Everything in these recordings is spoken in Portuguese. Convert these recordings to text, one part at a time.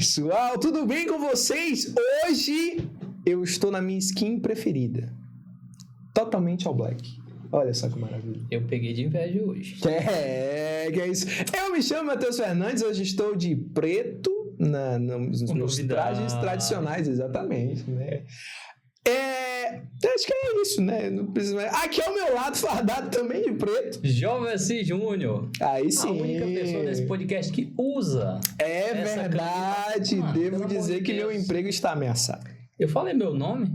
pessoal, tudo bem com vocês? Hoje eu estou na minha skin preferida. Totalmente all black. Olha só que maravilha. Eu peguei de inveja hoje. Que é isso. Eu me chamo Matheus Fernandes, hoje estou de preto nos meus trajes tradicionais, exatamente, né? Acho que é isso, né? Não precisa mais. Aqui ao meu lado, fardado também de preto. Jovem Júnior. Aí sim. A única pessoa desse podcast que usa. É verdade. Devo dizer que meu emprego está ameaçado. Eu falei meu nome?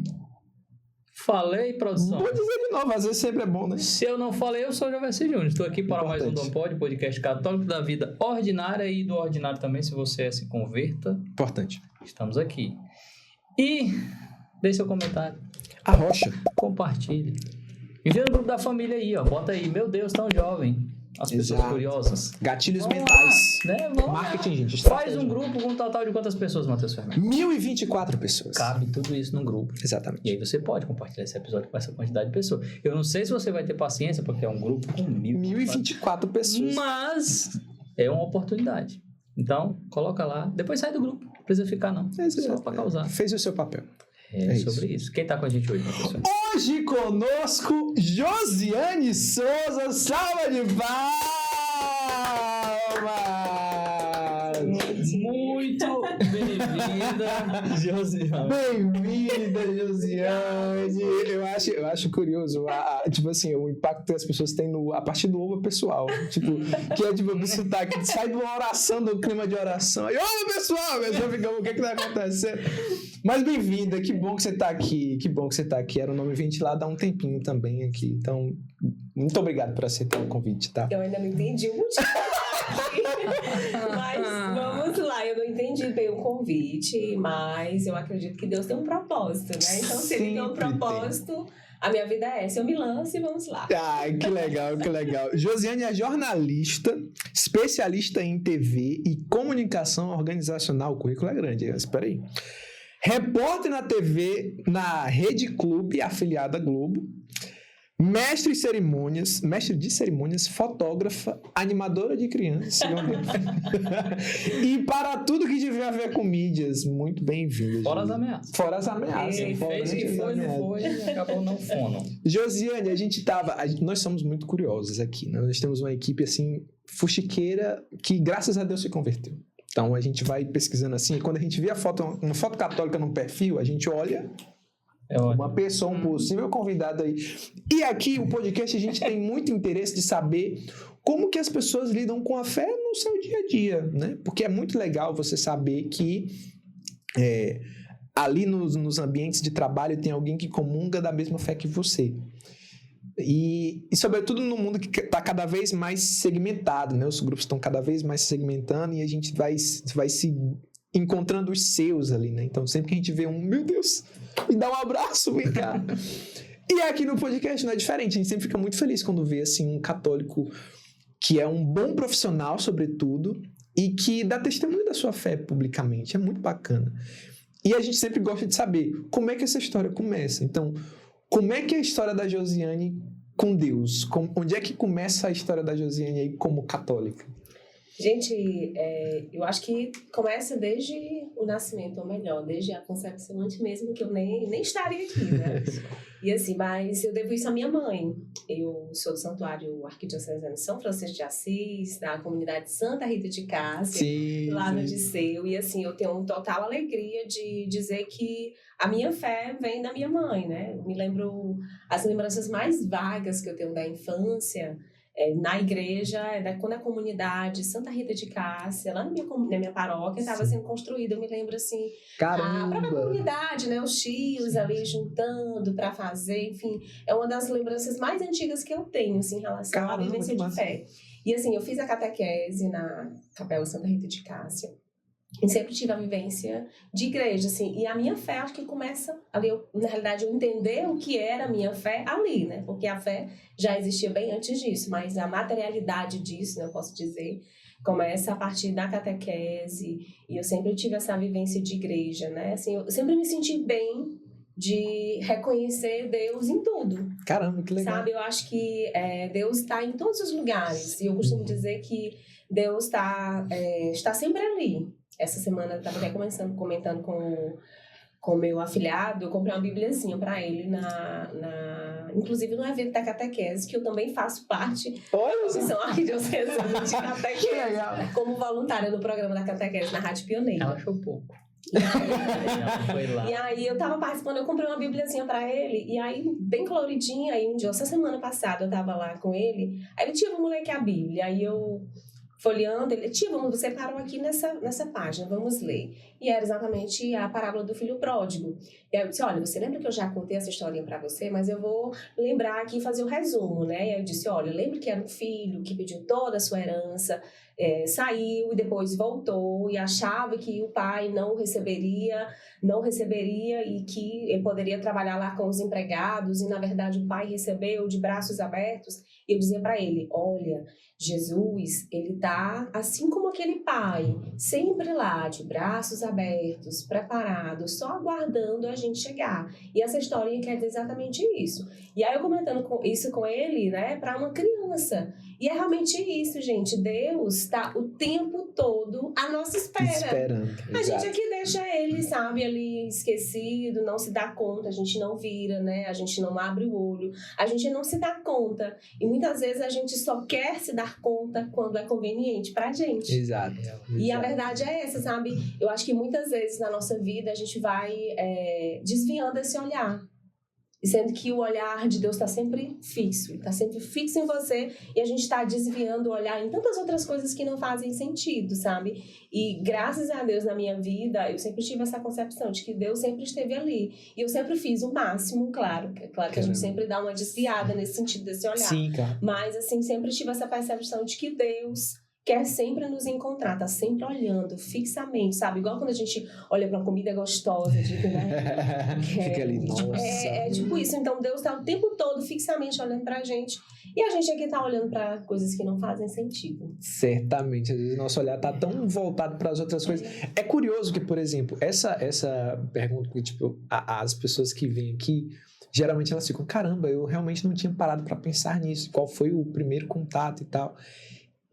Falei, produção. Vou dizer de novo, às vezes sempre é bom, né? Se eu não falei, eu sou o Jovem Júnior. Estou aqui para mais um Dom Pod, podcast católico da vida ordinária e do ordinário também, se você se converta. Importante. Estamos aqui. E deixe seu comentário. A rocha. Compartilhe. Envia no grupo da família aí, ó. Bota aí, meu Deus, tão jovem. As pessoas curiosas. Gatilhos Vamos mentais. lá, né? Vamos Marketing, lá. gente. Faz um grupo com um total de quantas pessoas, Matheus Fernandes? 1024 pessoas. Cabe tudo isso num grupo. Exatamente. E aí você pode compartilhar esse episódio com essa quantidade de pessoas. Eu não sei se você vai ter paciência, porque é um grupo com 1024 pessoas. Mas é uma oportunidade. Então, coloca lá. Depois sai do grupo. Não precisa ficar, não. Só pra causar. Fez o seu papel. É sobre isso. Quem tá com a gente hoje, professor? Hoje conosco, Josiane Souza. Salva de palmas! Muito bem-vinda, Josiane. Bem-vinda, Josiane. Eu acho curioso, tipo assim, o impacto que as pessoas têm a partir do ovo pessoal. Tipo, que é tipo do sotaque, sai de uma oração, do clima de oração. E, ô, pessoal, o que tá acontecendo? Mas bem-vinda, que bom que você tá aqui. Que bom que você tá aqui. Era um nome ventilado há um tempinho também aqui. Então, muito obrigado por aceitar o convite, tá? Eu ainda não entendi o motivo. Mas vamos lá, eu não entendi bem o convite, mas eu acredito que Deus tem um propósito, né? Então, se Ele tem um propósito, a minha vida é essa. Eu me lanço e vamos lá. Ai, que legal, que legal. Josiane é jornalista, especialista em TV e comunicação organizacional. O currículo é grande, espera aí. Repórter na TV, na Rede Clube, afiliada à Globo. Mestre de cerimônias, fotógrafa, animadora de crianças. E para tudo que tiver a ver com mídias, muito bem-vinda. Fora as ameaças. Fora as ameaças. Ele fez que foi, não foi, e acabou não fono. Josiane, nós somos muito curiosos aqui, né? Nós temos uma equipe, assim, fuxiqueira, que graças a Deus se converteu. Então, a gente vai pesquisando assim, e quando a gente vê uma foto católica num perfil, a gente olha... uma pessoa, um possível convidado aí. E aqui, o podcast, a gente tem muito interesse de saber como que as pessoas lidam com a fé no seu dia a dia, né? Porque é muito legal você saber que ali nos ambientes de trabalho tem alguém que comunga da mesma fé que você. E sobretudo no mundo que está cada vez mais segmentado, né? Os grupos estão cada vez mais se segmentando e a gente vai se encontrando os seus ali, né? Então, sempre que a gente vê meu Deus, me dá um abraço, vem cá. E aqui no podcast não é diferente, a gente sempre fica muito feliz quando vê, assim, um católico que é um bom profissional, sobretudo, e que dá testemunho da sua fé publicamente, é muito bacana. E a gente sempre gosta de saber como é que essa história começa. Então, como é que é a história da Josiane com Deus? Onde é que começa a história da Josiane aí como católica? Gente, eu acho que começa desde o nascimento, ou melhor, desde a concepção, antes mesmo que eu nem estaria aqui, né? E assim, mas eu devo isso à minha mãe. Eu sou do Santuário Arquidiocesano de São Francisco de Assis, da comunidade Santa Rita de Cássia, lá no Disseu. E assim, eu tenho total alegria de dizer que a minha fé vem da minha mãe, né? Eu me lembro, as lembranças mais vagas que eu tenho da infância... na igreja, quando a comunidade Santa Rita de Cássia, lá na minha paróquia, estava sendo construída. Eu me lembro assim, a própria comunidade, né, os tios ali juntando para fazer, enfim, é uma das lembranças mais antigas que eu tenho, assim, em relação à vivência de fé. E assim, eu fiz a catequese na Capela Santa Rita de Cássia. E sempre tive a vivência de igreja, assim, e a minha fé acho que começa ali, na realidade, eu entender o que era a minha fé ali, né, porque a fé já existia bem antes disso, mas a materialidade disso, né, eu posso dizer, começa a partir da catequese, e eu sempre tive essa vivência de igreja, né, assim, eu sempre me senti bem de reconhecer Deus em tudo. Caramba, que legal. Sabe, eu acho que Deus está em todos os lugares, e eu costumo dizer que Deus está sempre ali. essa semana eu estava até comentando com meu afilhado, eu comprei uma bibliazinha para ele inclusive no evento da catequese, que eu também faço parte da Comissão Arquidiocesana de Catequese, como voluntária no programa da catequese na Rádio Pioneira. Ela achou pouco. E aí eu tava participando, eu comprei uma bibliazinha pra ele, e aí bem coloridinha, aí um dia, essa semana passada eu tava lá com ele, aí ele, tia, vamos ler aqui a Bíblia, aí eu folheando, ele, tia, você parou aqui nessa página, vamos ler. E era exatamente a parábola do filho pródigo. E aí eu disse, olha, você lembra que eu já contei essa historinha pra você, mas eu vou lembrar aqui e fazer o resumo, né? E aí eu disse, olha, lembra que era um filho que pediu toda a sua herança, saiu e depois voltou e achava que o pai não receberia e que ele poderia trabalhar lá com os empregados, e na verdade o pai recebeu de braços abertos. E eu dizia para ele, olha, Jesus, ele tá assim como aquele pai, sempre lá, de braços abertos, preparado, só aguardando a gente chegar. E essa historinha quer dizer exatamente isso. E aí eu comentando isso com ele, né, para uma criança. E é realmente isso, gente. Deus está o tempo todo à nossa espera. Esperando. A gente aqui deixa ele, sabe, ali esquecido, não se dá conta, a gente não vira, né? A gente não abre o olho, a gente não se dá conta. E muitas vezes a gente só quer se dar conta quando é conveniente pra gente. Exato. E a verdade é essa, sabe? Eu acho que muitas vezes na nossa vida a gente vai desviando esse olhar. Sendo que o olhar de Deus está sempre fixo, está sempre fixo em você, e a gente está desviando o olhar em tantas outras coisas que não fazem sentido, sabe? E graças a Deus na minha vida, eu sempre tive essa concepção de que Deus sempre esteve ali. E eu sempre fiz o máximo, claro que a gente sempre dá uma desviada nesse sentido desse olhar. Sim, cara. Mas assim, sempre tive essa percepção de que Deus quer sempre nos encontrar, tá sempre olhando fixamente, sabe? Igual quando a gente olha pra uma comida gostosa, tipo, né? Fica ali, nossa. É tipo isso. Então Deus tá o tempo todo fixamente olhando pra gente, e a gente aqui tá olhando pra coisas que não fazem sentido. Certamente, às vezes nosso olhar tá tão voltado para as outras coisas. É curioso que, por exemplo, essa pergunta que, tipo, as pessoas que vêm aqui, geralmente elas ficam, caramba, eu realmente não tinha parado para pensar nisso, qual foi o primeiro contato e tal.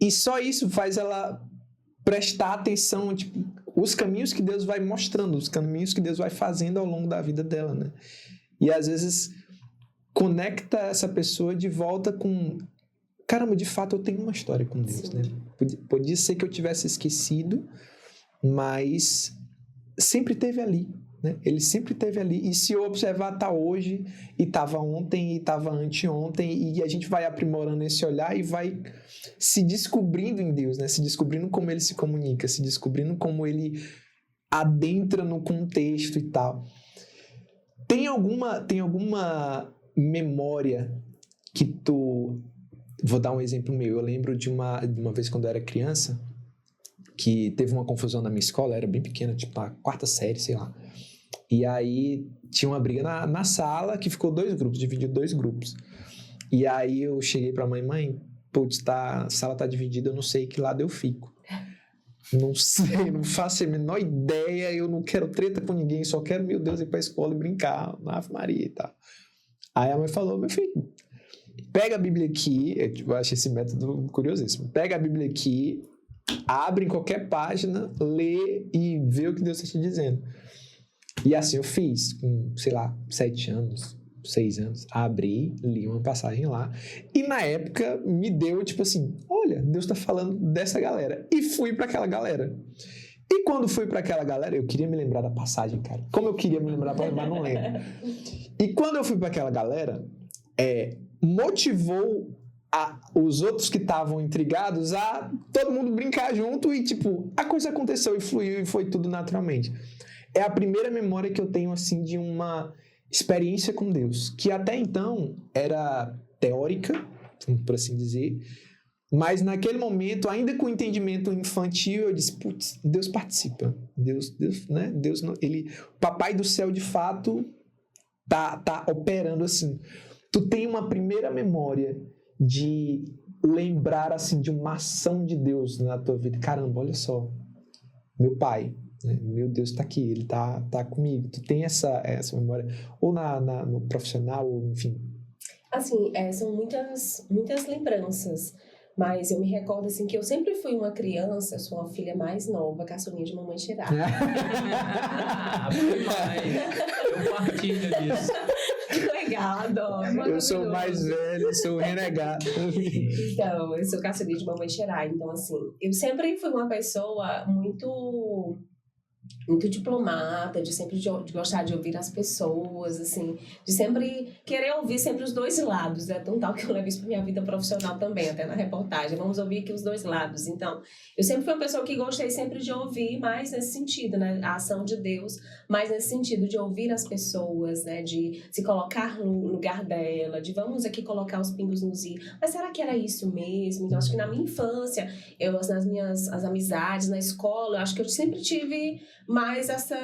E só isso faz ela prestar atenção, tipo, os caminhos que Deus vai mostrando, os caminhos que Deus vai fazendo ao longo da vida dela, né? E às vezes conecta essa pessoa de volta com, caramba, de fato eu tenho uma história com Deus, Sim. né? Podia ser que eu tivesse esquecido, mas sempre esteve ali, né? Ele sempre esteve ali, e se eu observar, tá hoje, e estava ontem, e estava anteontem, e a gente vai aprimorando esse olhar e vai se descobrindo em Deus, né? Se descobrindo como ele se comunica, se descobrindo como ele adentra no contexto e tal. Tem alguma memória que tu... Vou dar um exemplo meu. Eu lembro de uma vez quando eu era criança, que teve uma confusão na minha escola, era bem pequena, tipo na 4ª série, sei lá. E aí tinha uma briga na sala que ficou 2 grupos, dividiu 2 grupos. E aí eu cheguei pra mãe, putz, a sala tá dividida, eu não sei que lado eu fico. Não sei, não faço a menor ideia, eu não quero treta com ninguém, só quero, meu Deus, ir pra escola e brincar, na Ave Maria e tal. Aí a mãe falou, meu filho, pega a Bíblia aqui, eu acho esse método curiosíssimo, pega a Bíblia aqui, abre em qualquer página, lê e vê o que Deus está te dizendo. E assim eu fiz, com, sei lá, 7 anos, 6 anos, abri, li uma passagem lá, e na época me deu, tipo assim, olha, Deus tá falando dessa galera, e fui para aquela galera. E quando fui para aquela galera, eu queria me lembrar da passagem, cara, como eu queria me lembrar, mas não lembro. E quando eu fui para aquela galera, motivou os outros que estavam intrigados a todo mundo brincar junto, e tipo, a coisa aconteceu e fluiu e foi tudo naturalmente. É a primeira memória que eu tenho, assim, de uma experiência com Deus, que até então era teórica, por assim dizer, mas naquele momento, ainda com entendimento infantil, eu disse, putz, Deus participa, Deus, né? Deus, ele, o Papai do Céu, de fato, tá operando assim. Tu tem uma primeira memória de lembrar, assim, de uma ação de Deus na tua vida. Caramba, olha só, meu pai, meu Deus está aqui, ele tá comigo. Tu tem essa memória, ou no profissional, ou enfim? Assim, são muitas lembranças, Mas eu me recordo, assim, que eu sempre fui uma criança, eu sou uma filha mais nova, caçulinha de mamãe Xerá. Eu partilho disso. Que legal, adoro. Eu sou mais velho, eu sou renegado. Então, eu sou caçulinha de mamãe Xerá. Então, assim, eu sempre fui uma pessoa muito diplomata, de sempre de gostar de ouvir as pessoas, assim, de sempre querer ouvir sempre os dois lados, é tão tal que eu levo isso para minha vida profissional também, até na reportagem, vamos ouvir aqui os dois lados. Então, eu sempre fui uma pessoa que gostei sempre de ouvir mais nesse sentido, né, a ação de Deus, mais nesse sentido de ouvir as pessoas, né, de se colocar no lugar dela, de vamos aqui colocar os pingos nos i, mas será que era isso mesmo? Então, acho que na minha infância, nas minhas as amizades, na escola, acho que eu sempre tive mais essa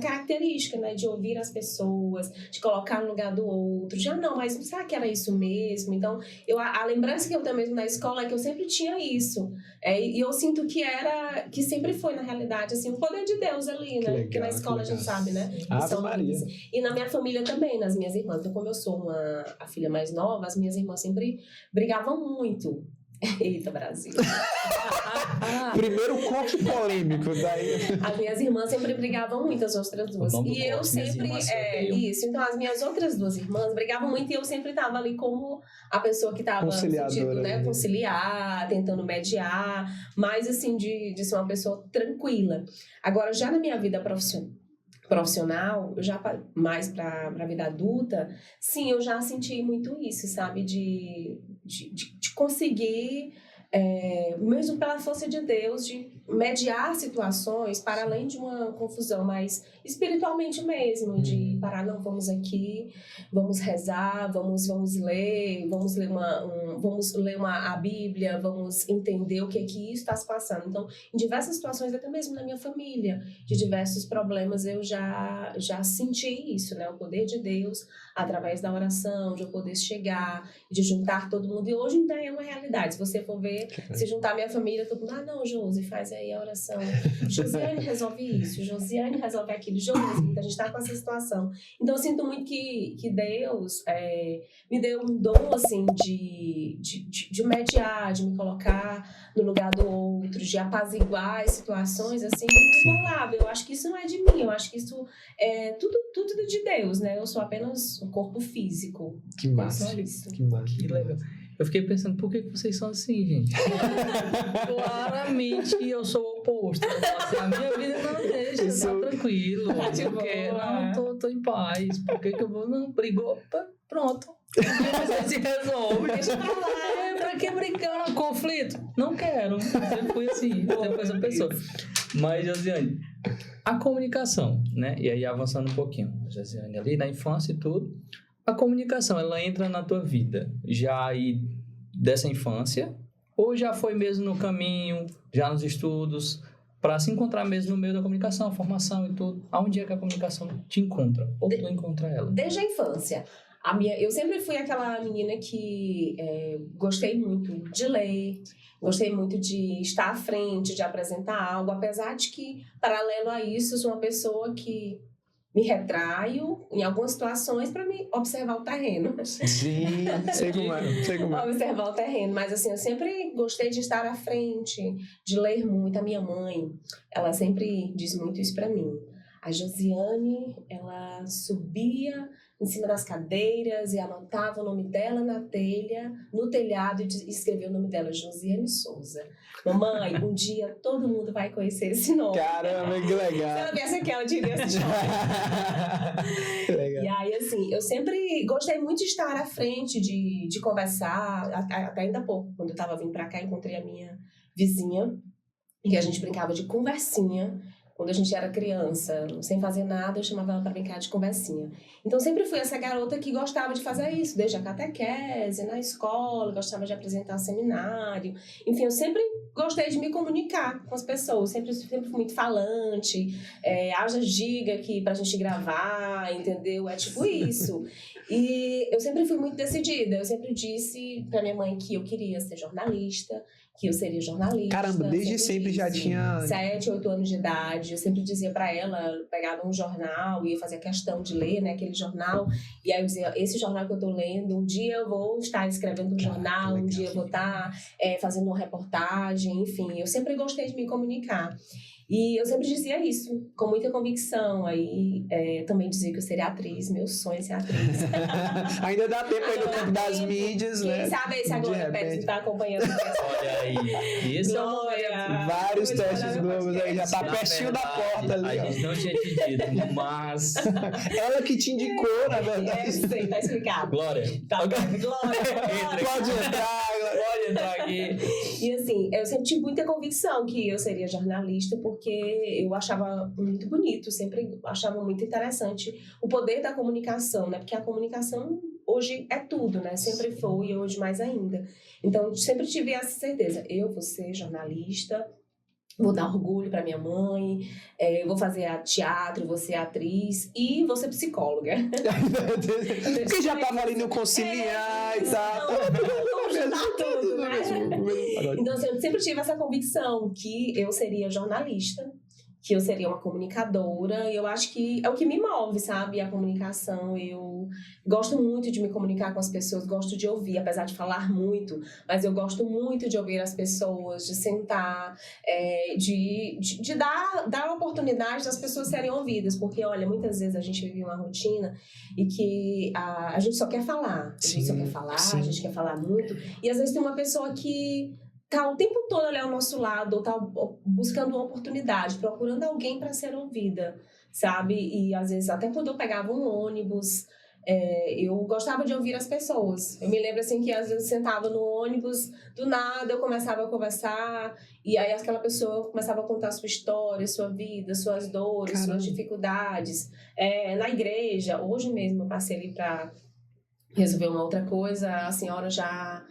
característica, né, de ouvir as pessoas, de colocar no lugar do outro. Já não, mas será que era isso mesmo? Então, a lembrança que eu tenho mesmo na escola é que eu sempre tinha isso. E eu sinto que sempre foi, na realidade, assim, o poder de Deus ali, né? Porque na escola a gente sabe, né? Ave Maria. E na minha família também, nas minhas irmãs. Então, como eu sou a filha mais nova, as minhas irmãs sempre brigavam muito. Eita, Brasil. Primeiro corte polêmico daí. As minhas irmãs sempre brigavam muito, as outras duas. E eu sempre isso. Então as minhas outras duas irmãs brigavam muito e eu sempre estava ali como a pessoa que estava conciliar, tentando mediar, mas assim de ser uma pessoa tranquila. Agora já na minha vida profissional, eu já mais para a vida adulta, sim, eu já senti muito isso, sabe, de conseguir, mesmo pela força de Deus, de mediar situações para além de uma confusão, mas espiritualmente mesmo, de parar, não, vamos aqui, vamos rezar, vamos ler a Bíblia, vamos entender o que é que isso está se passando. Então, em diversas situações, até mesmo na minha família, de diversos problemas, eu já senti isso, né? O poder de Deus, através da oração, de eu poder chegar, de juntar todo mundo. E hoje ainda é uma realidade. Se você for ver, se juntar minha família, todo mundo, não, Josi, faz aí a oração. Josiane resolve isso, Josiane resolve aquilo. Josi, a gente está com essa situação. Então, eu sinto muito que Deus me deu um dom, assim, de mediar, de me colocar no lugar do outro, de apaziguar as situações, assim, inigualável. Eu acho que isso não é de mim, eu acho que isso é tudo de Deus, né? Eu sou apenas um corpo físico. Que massa. Que legal. Eu fiquei pensando, por que vocês são assim, gente? Claramente eu sou o oposto. Assim, a minha vida não deixa, tá tranquilo. Tô em paz. Por que eu vou? Não, brigou, pronto. Você se resolve. Deixa pra lá. Pra que brigar no conflito? Não quero. Sempre fui assim, sempre fui essa pessoa. Mas, Josiane, a comunicação, né? E aí avançando um pouquinho, Josiane ali na infância e tudo. A comunicação, ela entra na tua vida já aí dessa infância ou já foi mesmo no caminho, já nos estudos, para se encontrar mesmo no meio da comunicação, a formação e tudo? Aonde é que a comunicação te encontra? Ou tu encontra ela? Desde a infância. Eu sempre fui aquela menina que gostei muito de ler, gostei muito de estar à frente, de apresentar algo, apesar de que, paralelo a isso, eu sou uma pessoa que me retraio em algumas situações para me observar o terreno. Sim, sei como é. Observar o terreno, mas assim, eu sempre gostei de estar à frente, de ler muito. A minha mãe, ela sempre diz muito isso para mim. A Josiane, ela subia em cima das cadeiras e anotava o nome dela na telha, no telhado, e escrevia o nome dela, Josiane Souza. Mamãe, um dia todo mundo vai conhecer esse nome. Caramba, que legal. Se ela viesse aqui, ela diria essa história. E aí, assim, eu sempre gostei muito de estar à frente, de conversar. Até ainda há pouco, quando eu estava vindo para cá, encontrei a minha vizinha, e a gente brincava de conversinha. Quando a gente era criança, sem fazer nada, eu chamava ela para brincar de conversinha. Então, sempre fui essa garota que gostava de fazer isso, desde a catequese, na escola, gostava de apresentar seminário. Enfim, eu sempre gostei de me comunicar com as pessoas, sempre fui muito falante, haja giga aqui pra gente gravar, entendeu? É tipo isso. E eu sempre fui muito decidida, eu sempre disse pra minha mãe que eu queria ser jornalista, que eu seria jornalista. Caramba, desde sempre já tinha... 7, 8 anos de idade. Eu sempre dizia pra ela, pegava um jornal e ia fazer questão de ler, né, aquele jornal. E aí eu dizia, esse jornal que eu tô lendo, um dia eu vou estar escrevendo um jornal, um dia eu vou estar fazendo uma reportagem, enfim. Eu sempre gostei de me comunicar. E eu sempre dizia isso, com muita convicção. Aí também dizia que eu seria atriz, meu sonho é ser atriz. Ainda dá tempo aí no campo das mídias, Quem né? Quem sabe se a Glória Pérez está acompanhando. Olha aí. Isso vários testes Globos aí, já tá pertinho da porta ali. A gente não tinha te dito, mas... Ela que te indicou, na verdade. Sei, tá explicado. Glória. Tá bom, Glória. Pode entrar aqui. E assim, eu sempre tive muita convicção que eu seria jornalista, porque eu achava muito bonito, sempre achava muito interessante o poder da comunicação, né? Porque a comunicação hoje é tudo, né? Sempre foi e hoje mais ainda. Então, sempre tive essa certeza. Eu vou ser jornalista, vou dar orgulho para minha mãe, eu vou fazer teatro, vou ser atriz e vou ser psicóloga. Porque já estava ali no conciliar e tal. Tudo, né? Então, assim, eu sempre tive essa convicção que eu seria jornalista, que eu seria uma comunicadora, e eu acho que é o que me move, sabe? A comunicação. Eu gosto muito de me comunicar com as pessoas, gosto de ouvir, apesar de falar muito, mas eu gosto muito de ouvir as pessoas, de sentar, de dar a oportunidade das pessoas serem ouvidas, porque, olha, muitas vezes a gente vive uma rotina e que a gente só quer falar, a gente só quer falar, a gente quer falar muito, e às vezes tem uma pessoa que tá o tempo todo ali ao nosso lado, ou tá buscando uma oportunidade, procurando alguém para ser ouvida, sabe? E às vezes, até quando eu pegava um ônibus, eu gostava de ouvir as pessoas. Eu me lembro assim que às vezes eu sentava no ônibus, do nada eu começava a conversar, e aí aquela pessoa começava a contar sua história, sua vida, suas dores, Caramba. Suas dificuldades. Na igreja, hoje mesmo eu passei ali para resolver uma outra coisa, a senhora já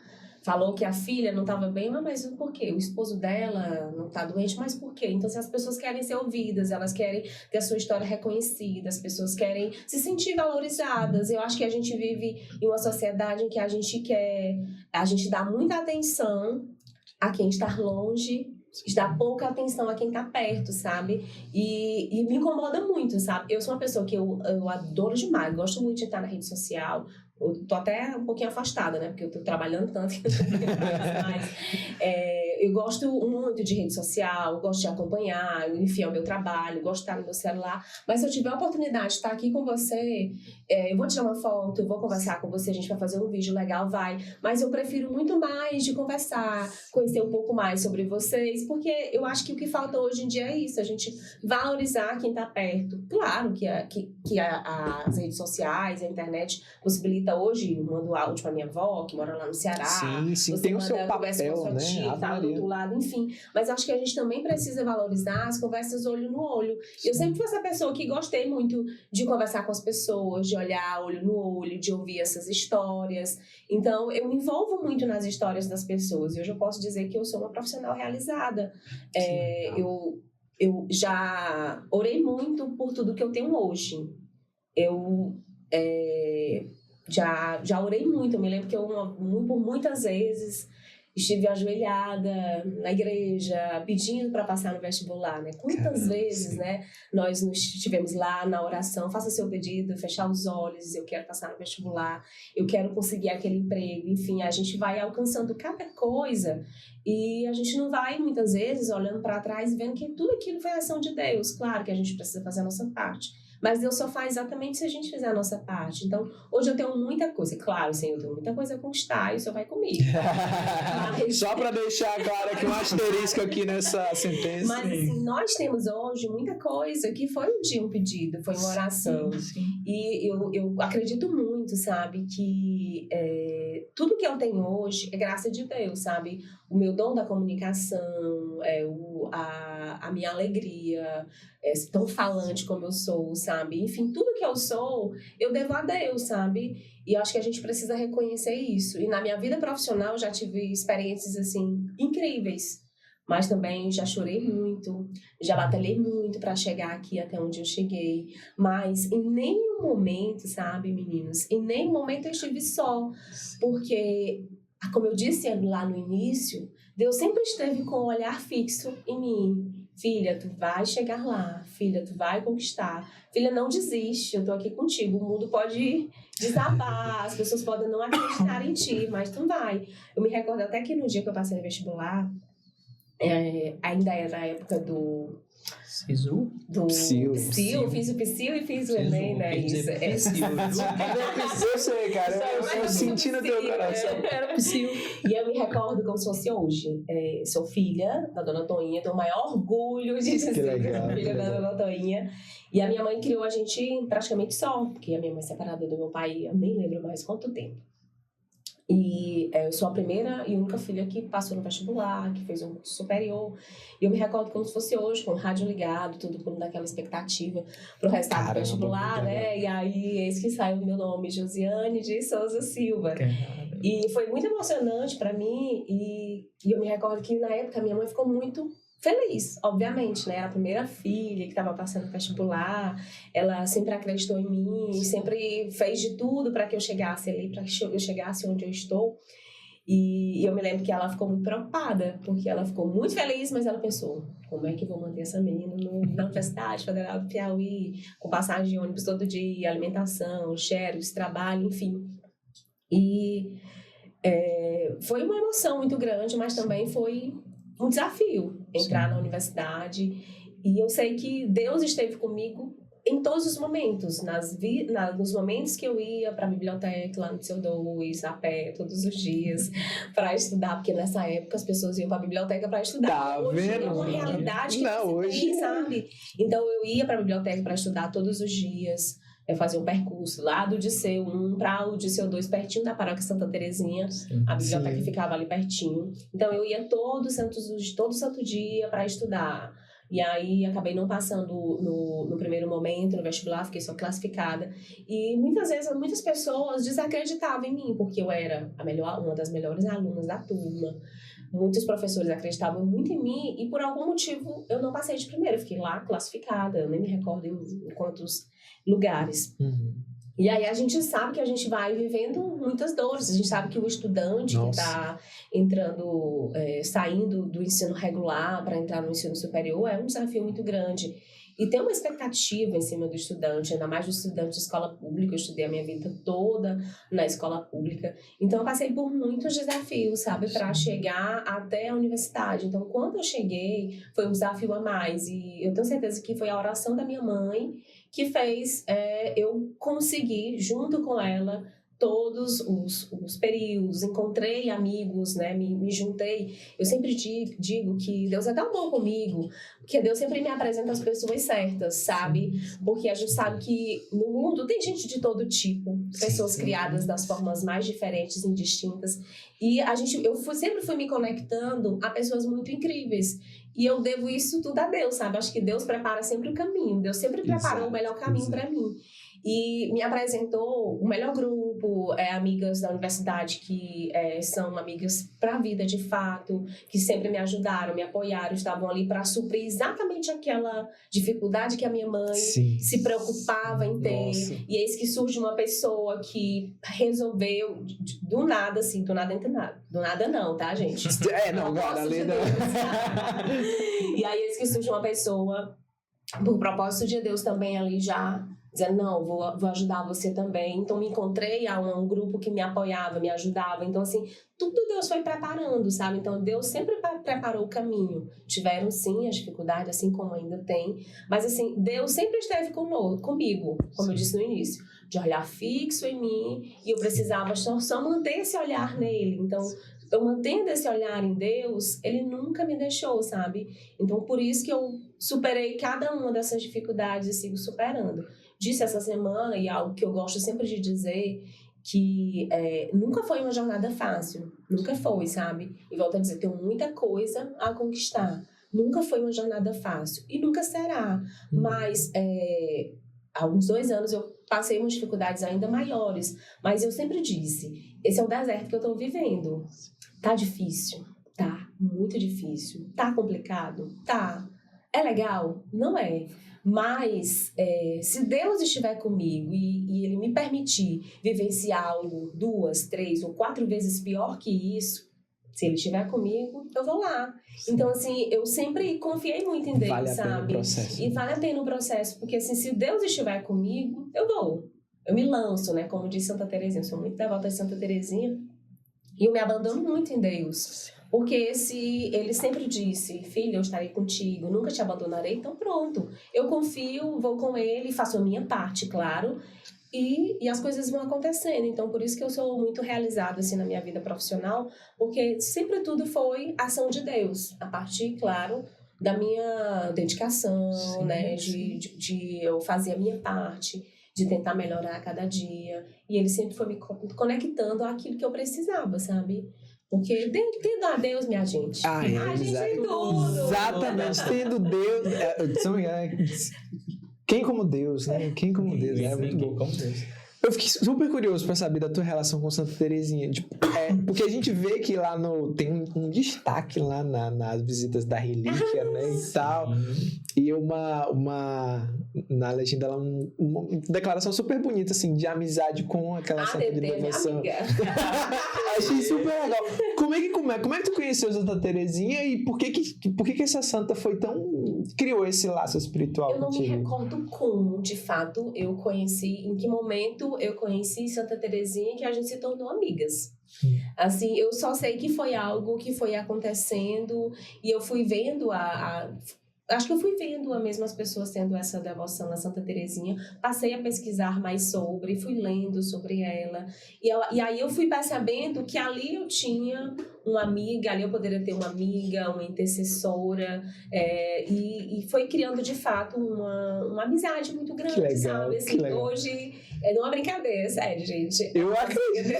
falou que a filha não estava bem, mas por quê? O esposo dela não está doente, mas por quê? Então, se as pessoas querem ser ouvidas, elas querem ter a sua história reconhecida, as pessoas querem se sentir valorizadas. Eu acho que a gente vive em uma sociedade em que a gente dá muita atenção a quem está longe, dá pouca atenção a quem está perto, sabe? E me incomoda muito, sabe? Eu sou uma pessoa que eu adoro demais, gosto muito de estar na rede social. Eu tô até um pouquinho afastada, né? Porque eu tô trabalhando tanto que eu não tenho mais. Eu gosto muito de rede social, gosto de acompanhar, enfim, é o meu trabalho, gosto de estar no meu celular. Mas se eu tiver a oportunidade de estar aqui com você, eu vou tirar uma foto, eu vou conversar com você, a gente vai fazer um vídeo legal, vai. Mas eu prefiro muito mais de conversar, conhecer um pouco mais sobre vocês, porque eu acho que o que falta hoje em dia é isso, a gente valorizar quem está perto. Claro que as redes sociais, a internet possibilita hoje, mando áudio para minha avó, que mora lá no Ceará. Sim, tem o seu papel, né? Tia, tá do outro lado, enfim. Mas acho que a gente também precisa valorizar as conversas olho no olho. Sim. Eu sempre fui essa pessoa que gostei muito de conversar com as pessoas, de olhar olho no olho, de ouvir essas histórias. Então, eu me envolvo muito nas histórias das pessoas. E hoje eu posso dizer que eu sou uma profissional realizada. Eu já orei muito por tudo que eu tenho hoje. Eu já orei muito. Eu me lembro que por muitas vezes estive ajoelhada na igreja pedindo para passar no vestibular, né? Quantas vezes, né, nós estivemos lá na oração, faça seu pedido, fechar os olhos, eu quero passar no vestibular, eu quero conseguir aquele emprego, enfim, a gente vai alcançando cada coisa e a gente não vai muitas vezes olhando para trás e vendo que tudo aquilo foi a ação de Deus. Claro que a gente precisa fazer a nossa parte, mas Deus só faz exatamente se a gente fizer a nossa parte. Então, hoje eu tenho muita coisa. Claro, Senhor, eu tenho muita coisa a conquistar e o Senhor vai comigo. Mas... Só para deixar claro aqui um asterisco aqui nessa sentença. Mas, assim, nós temos hoje muita coisa que foi um pedido, foi uma oração. Sim. E eu acredito muito, sabe, que tudo que eu tenho hoje é graça de Deus, sabe? O meu dom da comunicação, a minha alegria, tão falante como eu sou, sabe? Enfim, tudo que eu sou, eu devo a Deus, sabe? E eu acho que a gente precisa reconhecer isso. E na minha vida profissional, eu já tive experiências, assim, incríveis. Mas também já chorei muito, já batalhei muito para chegar aqui até onde eu cheguei. Mas em nenhum momento, sabe, meninos? Em nenhum momento eu estive só. Porque como eu disse lá no início, Deus sempre esteve com o olhar fixo em mim. Filha, tu vai chegar lá. Filha, tu vai conquistar. Filha, não desiste, eu tô aqui contigo. O mundo pode desabar, as pessoas podem não acreditar em ti, mas tu vai. Eu me recordo até que no dia que eu passei no vestibular, ainda era a época do Sisu? Psil. Fiz o Psil e fiz o Enem, né? Isso. Eu sei, cara. Eu senti no teu coração. Era Psil. E eu me recordo como se fosse hoje. Sou filha da Dona Toinha, tenho o maior orgulho de dizer que sou filha da Dona Toinha. E a minha mãe criou a gente praticamente só, porque a minha mãe é separada do meu pai, eu nem lembro mais quanto tempo. E eu sou a primeira e única filha que passou no vestibular, que fez um curso superior. E eu me recordo como se fosse hoje, com o rádio ligado, tudo como daquela expectativa pro resultado do vestibular, né? E aí, eis que saiu o meu nome, Josiane de Souza Silva. Caramba. E foi muito emocionante para mim. E eu me recordo que, na época, minha mãe ficou muito feliz, obviamente, né? Era a primeira filha que estava passando vestibular. Ela sempre acreditou em mim, sempre fez de tudo para que eu chegasse ali, para que eu chegasse onde eu estou. E eu me lembro que ela ficou muito preocupada, porque ela ficou muito feliz, mas ela pensou, como é que eu vou manter essa menina na Universidade Federal do Piauí, com passagem de ônibus todo dia, alimentação, xerox, trabalho, enfim. E foi uma emoção muito grande, mas também foi um desafio entrar na universidade. E eu sei que Deus esteve comigo em todos os momentos, nos momentos que eu ia para a biblioteca lá no CO2, a pé, todos os dias, para estudar, porque nessa época as pessoas iam para a biblioteca para estudar. Tá hoje vendo? É uma realidade que não, hoje tem, sabe? Então eu ia para a biblioteca para estudar todos os dias. Eu fazia um percurso lá do Diceu 1 para o Diceu 2, pertinho da Paróquia Santa Terezinha. A biblioteca ficava ali pertinho. Então eu ia todo santo dia para estudar. E aí acabei não passando no primeiro momento, no vestibular, fiquei só classificada. E muitas vezes, muitas pessoas desacreditavam em mim, porque eu era uma das melhores alunas da turma. Muitos professores acreditavam muito em mim e por algum motivo eu não passei de primeira. Eu fiquei lá classificada, eu nem me recordo em quantos lugares. E aí a gente sabe que a gente vai vivendo muitas dores. A gente sabe que o estudante que está entrando, saindo do ensino regular para entrar no ensino superior é um desafio muito grande. E tem uma expectativa em cima do estudante, ainda mais do estudante de escola pública. Eu estudei a minha vida toda na escola pública. Então, eu passei por muitos desafios, sabe, para chegar até a universidade. Então, quando eu cheguei, foi um desafio a mais. E eu tenho certeza que foi a oração da minha mãe que fez eu conseguir, junto com ela, todos os períodos, encontrei amigos, né, me juntei. Eu sempre digo que Deus é tão bom comigo, porque Deus sempre me apresenta as pessoas certas, sabe? Porque a gente sabe que no mundo tem gente de todo tipo, pessoas criadas das formas mais diferentes e distintas. E eu sempre fui me conectando a pessoas muito incríveis. E eu devo isso tudo a Deus, sabe? Acho que Deus prepara sempre o caminho. Deus sempre preparou o melhor caminho para mim. E me apresentou o melhor grupo, amigas da universidade que são amigas para a vida de fato, que sempre me ajudaram, me apoiaram, estavam ali para suprir exatamente aquela dificuldade que a minha mãe se preocupava em ter. E eis que surge uma pessoa que resolveu, do nada, assim, do nada entre nada. Do nada não, tá, gente? Não, cara, além da... E aí eis que surge uma pessoa, por propósito de Deus também ali já... dizendo, não, vou ajudar você também. Então, me encontrei a um grupo que me apoiava, me ajudava. Então, assim, tudo Deus foi preparando, sabe? Então, Deus sempre preparou o caminho. Tiveram, sim, as dificuldades, assim como ainda tem. Mas, assim, Deus sempre esteve comigo, como eu disse no início, de olhar fixo em mim. E eu precisava só manter esse olhar nele. Então, eu mantendo esse olhar em Deus, Ele nunca me deixou, sabe? Então, por isso que eu superei cada uma dessas dificuldades e sigo superando. Disse essa semana, e algo que eu gosto sempre de dizer, que nunca foi uma jornada fácil. Nunca foi, sabe? E volto a dizer, tenho muita coisa a conquistar. Nunca foi uma jornada fácil. E nunca será. Mas há uns 2 anos eu passei umas dificuldades ainda maiores. Mas eu sempre disse, esse é o deserto que eu estou vivendo. Tá difícil? Tá. Muito difícil. Tá complicado? Tá. É legal? Não é. Mas, se Deus estiver comigo e Ele me permitir vivenciar algo 2, 3 ou 4 vezes pior que isso, se Ele estiver comigo, eu vou lá. Sim. Então, assim, eu sempre confiei muito em Deus, vale sabe? A pena o processo. E vale a pena o processo, porque assim, se Deus estiver comigo, eu vou. Eu me lanço, né? Como diz Santa Teresinha, eu sou muito devota de Santa Teresinha. E eu me abandono muito em Deus. Porque ele sempre disse, filha, eu estarei contigo, nunca te abandonarei, então pronto. Eu confio, vou com ele, faço a minha parte, claro, e as coisas vão acontecendo. Então, por isso que eu sou muito realizada, assim, na minha vida profissional, porque sempre tudo foi ação de Deus, a partir, claro, da minha dedicação, sim, né, de eu fazer a minha parte, de tentar melhorar a cada dia, e ele sempre foi me conectando àquilo que eu precisava, sabe? Porque tendo a Deus, minha gente. A gente tem tudo. Exatamente, tendo Deus. Quem como Deus, né? Quem como Deus, né? É muito bom. Como Deus. Eu fiquei super curioso pra saber da tua relação com Santa Teresinha. Porque a gente vê que lá tem um destaque lá nas visitas da relíquia, né? E tal. E na legenda ela uma declaração super bonita, assim, de amizade com aquela santa de devoção. Achei super legal. Como é que tu conheceu Santa Teresinha e por que essa santa criou esse laço espiritual contigo? Eu não me recordo como, de fato, em que momento eu conheci Santa Teresinha que a gente se tornou amigas. Assim, eu só sei que foi algo que foi acontecendo e eu fui vendo acho que eu fui vendo as mesmas pessoas tendo essa devoção a Santa Teresinha, passei a pesquisar mais sobre, fui lendo sobre ela, e aí eu fui percebendo que ali eu tinha uma amiga, ali eu poderia ter uma amiga, uma intercessora, e foi criando de fato uma amizade muito grande, que legal, sabe? Assim, que legal. Hoje, não é uma brincadeira, sério, gente. Eu acredito.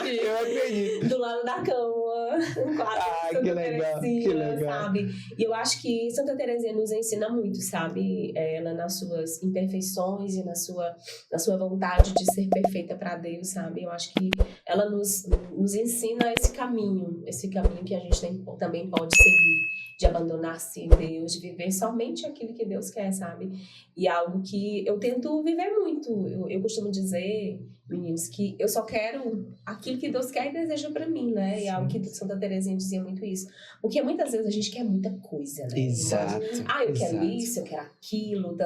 Eu acredito. Do lado da cama, no quarto que legal, que legal. Sabe? E eu acho que Santa Teresinha nos ensina muito, sabe? Ela nas suas imperfeições e na sua vontade de ser perfeita para Deus, sabe? Eu acho que ela nos ensina esse caminho que a gente também pode seguir, de abandonar-se em Deus, de viver somente aquilo que Deus quer, sabe? E algo que eu tento viver muito. Eu costumo dizer, meninos, que eu só quero aquilo que Deus quer e deseja pra mim, né? Sim. E algo que Santa Teresinha dizia muito isso. Porque muitas vezes a gente quer muita coisa, né? Exato. Eu quero isso, eu quero aquilo,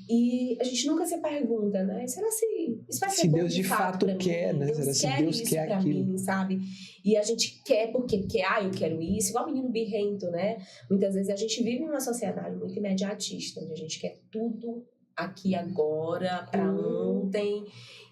e a gente nunca se pergunta, né? Será se isso vai ser bom Deus de fato quer, né? Será se Deus quer pra aquilo? Mim, sabe? E a gente quer porque quer, eu quero isso, igual o menino birrento, né? Muitas vezes a gente vive em uma sociedade muito imediatista, onde a gente quer tudo aqui agora, para ontem,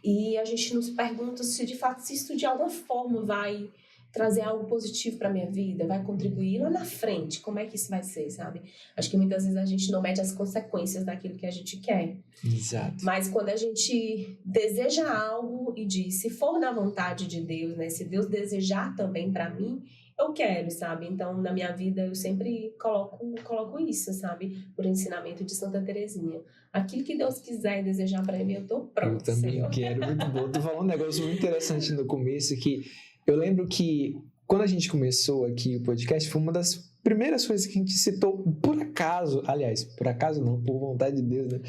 e a gente nos pergunta se de fato se isso de alguma forma vai trazer algo positivo para minha vida, vai contribuir lá na frente, como é que isso vai ser, sabe? Acho que muitas vezes a gente não mede as consequências daquilo que a gente quer. Exato. Mas quando a gente deseja algo e diz, se for da vontade de Deus, né, se Deus desejar também para mim, eu quero, sabe? Então, na minha vida, eu sempre coloco isso, sabe? Por ensinamento de Santa Teresinha. Aquilo que Deus quiser e desejar para mim, eu tô pronta. Eu também quero, muito bom. Tu falou um negócio muito interessante no começo, que eu lembro que quando a gente começou aqui o podcast, foi uma das primeiras coisas que a gente citou por acaso, aliás, por acaso não, por vontade de Deus, né?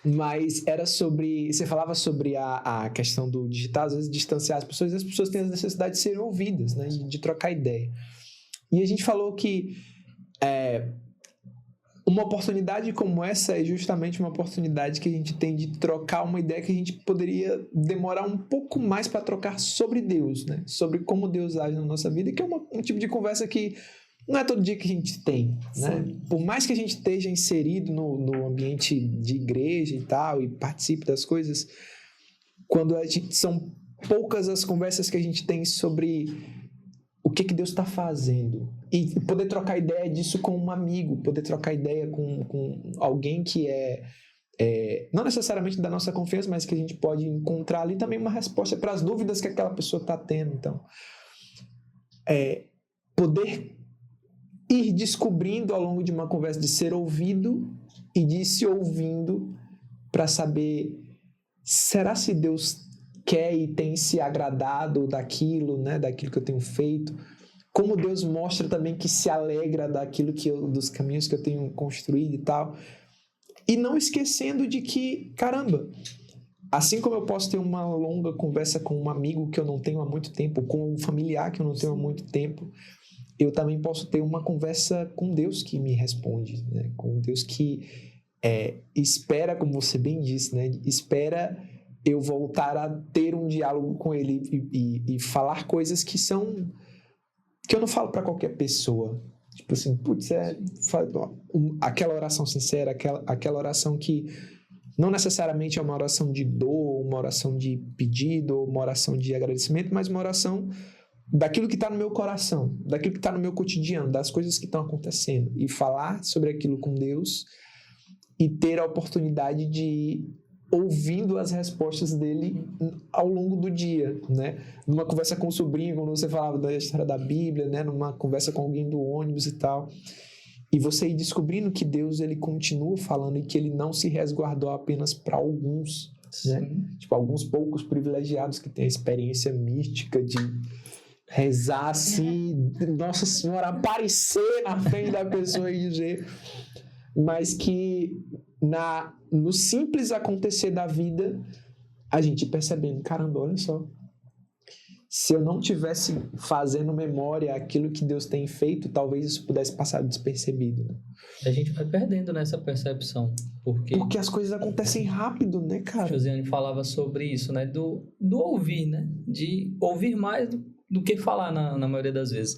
Mas era sobre, você falava sobre a questão do digital, às vezes distanciar as pessoas, e as pessoas têm a necessidade de serem ouvidas, né? De trocar ideia. E a gente falou que uma oportunidade como essa é justamente uma oportunidade que a gente tem de trocar uma ideia que a gente poderia demorar um pouco mais para trocar sobre Deus, né? Sobre como Deus age na nossa vida, que é um tipo de conversa que não é todo dia que a gente tem, né? Por mais que a gente esteja inserido no ambiente de igreja e tal, e participe das coisas, são poucas as conversas que a gente tem sobre o que Deus está fazendo. E poder trocar ideia disso com um amigo, poder trocar ideia com alguém que não necessariamente da nossa confiança, mas que a gente pode encontrar ali também uma resposta para as dúvidas que aquela pessoa está tendo. Então, poder ir descobrindo ao longo de uma conversa, de ser ouvido e de ir se ouvindo para saber, será se Deus quer e tem se agradado daquilo, né, daquilo que eu tenho feito? Como Deus mostra também que se alegra dos caminhos que eu tenho construído e tal. E não esquecendo de que, caramba, assim como eu posso ter uma longa conversa com um amigo que eu não tenho há muito tempo, com um familiar que eu não tenho há muito tempo, eu também posso ter uma conversa com Deus que me responde, né? Com Deus que espera, como você bem disse, né? Espera eu voltar a ter um diálogo com Ele e falar coisas que eu não falo para qualquer pessoa. Tipo assim, putz, aquela oração sincera, aquela oração que não necessariamente é uma oração de dor, uma oração de pedido, uma oração de agradecimento, mas uma oração daquilo que está no meu coração, daquilo que está no meu cotidiano, das coisas que estão acontecendo. E falar sobre aquilo com Deus e ter a oportunidade de ir ouvindo as respostas dele ao longo do dia, né? Numa conversa com o sobrinho, quando você falava da história da Bíblia, né? Numa conversa com alguém do ônibus e tal. E você ir descobrindo que Deus, ele continua falando e que ele não se resguardou apenas para alguns, né? Tipo, alguns poucos privilegiados que têm a experiência mística de rezar assim, Nossa Senhora, aparecer na frente da pessoa e dizer... Mas que no simples acontecer da vida, a gente percebendo, caramba, olha só, se eu não tivesse fazendo memória aquilo que Deus tem feito, talvez isso pudesse passar despercebido, né? A gente vai perdendo nessa percepção, porque as coisas acontecem rápido, né, cara? Josiane falava sobre isso, né, do ouvir, né, de ouvir mais do que falar na maioria das vezes,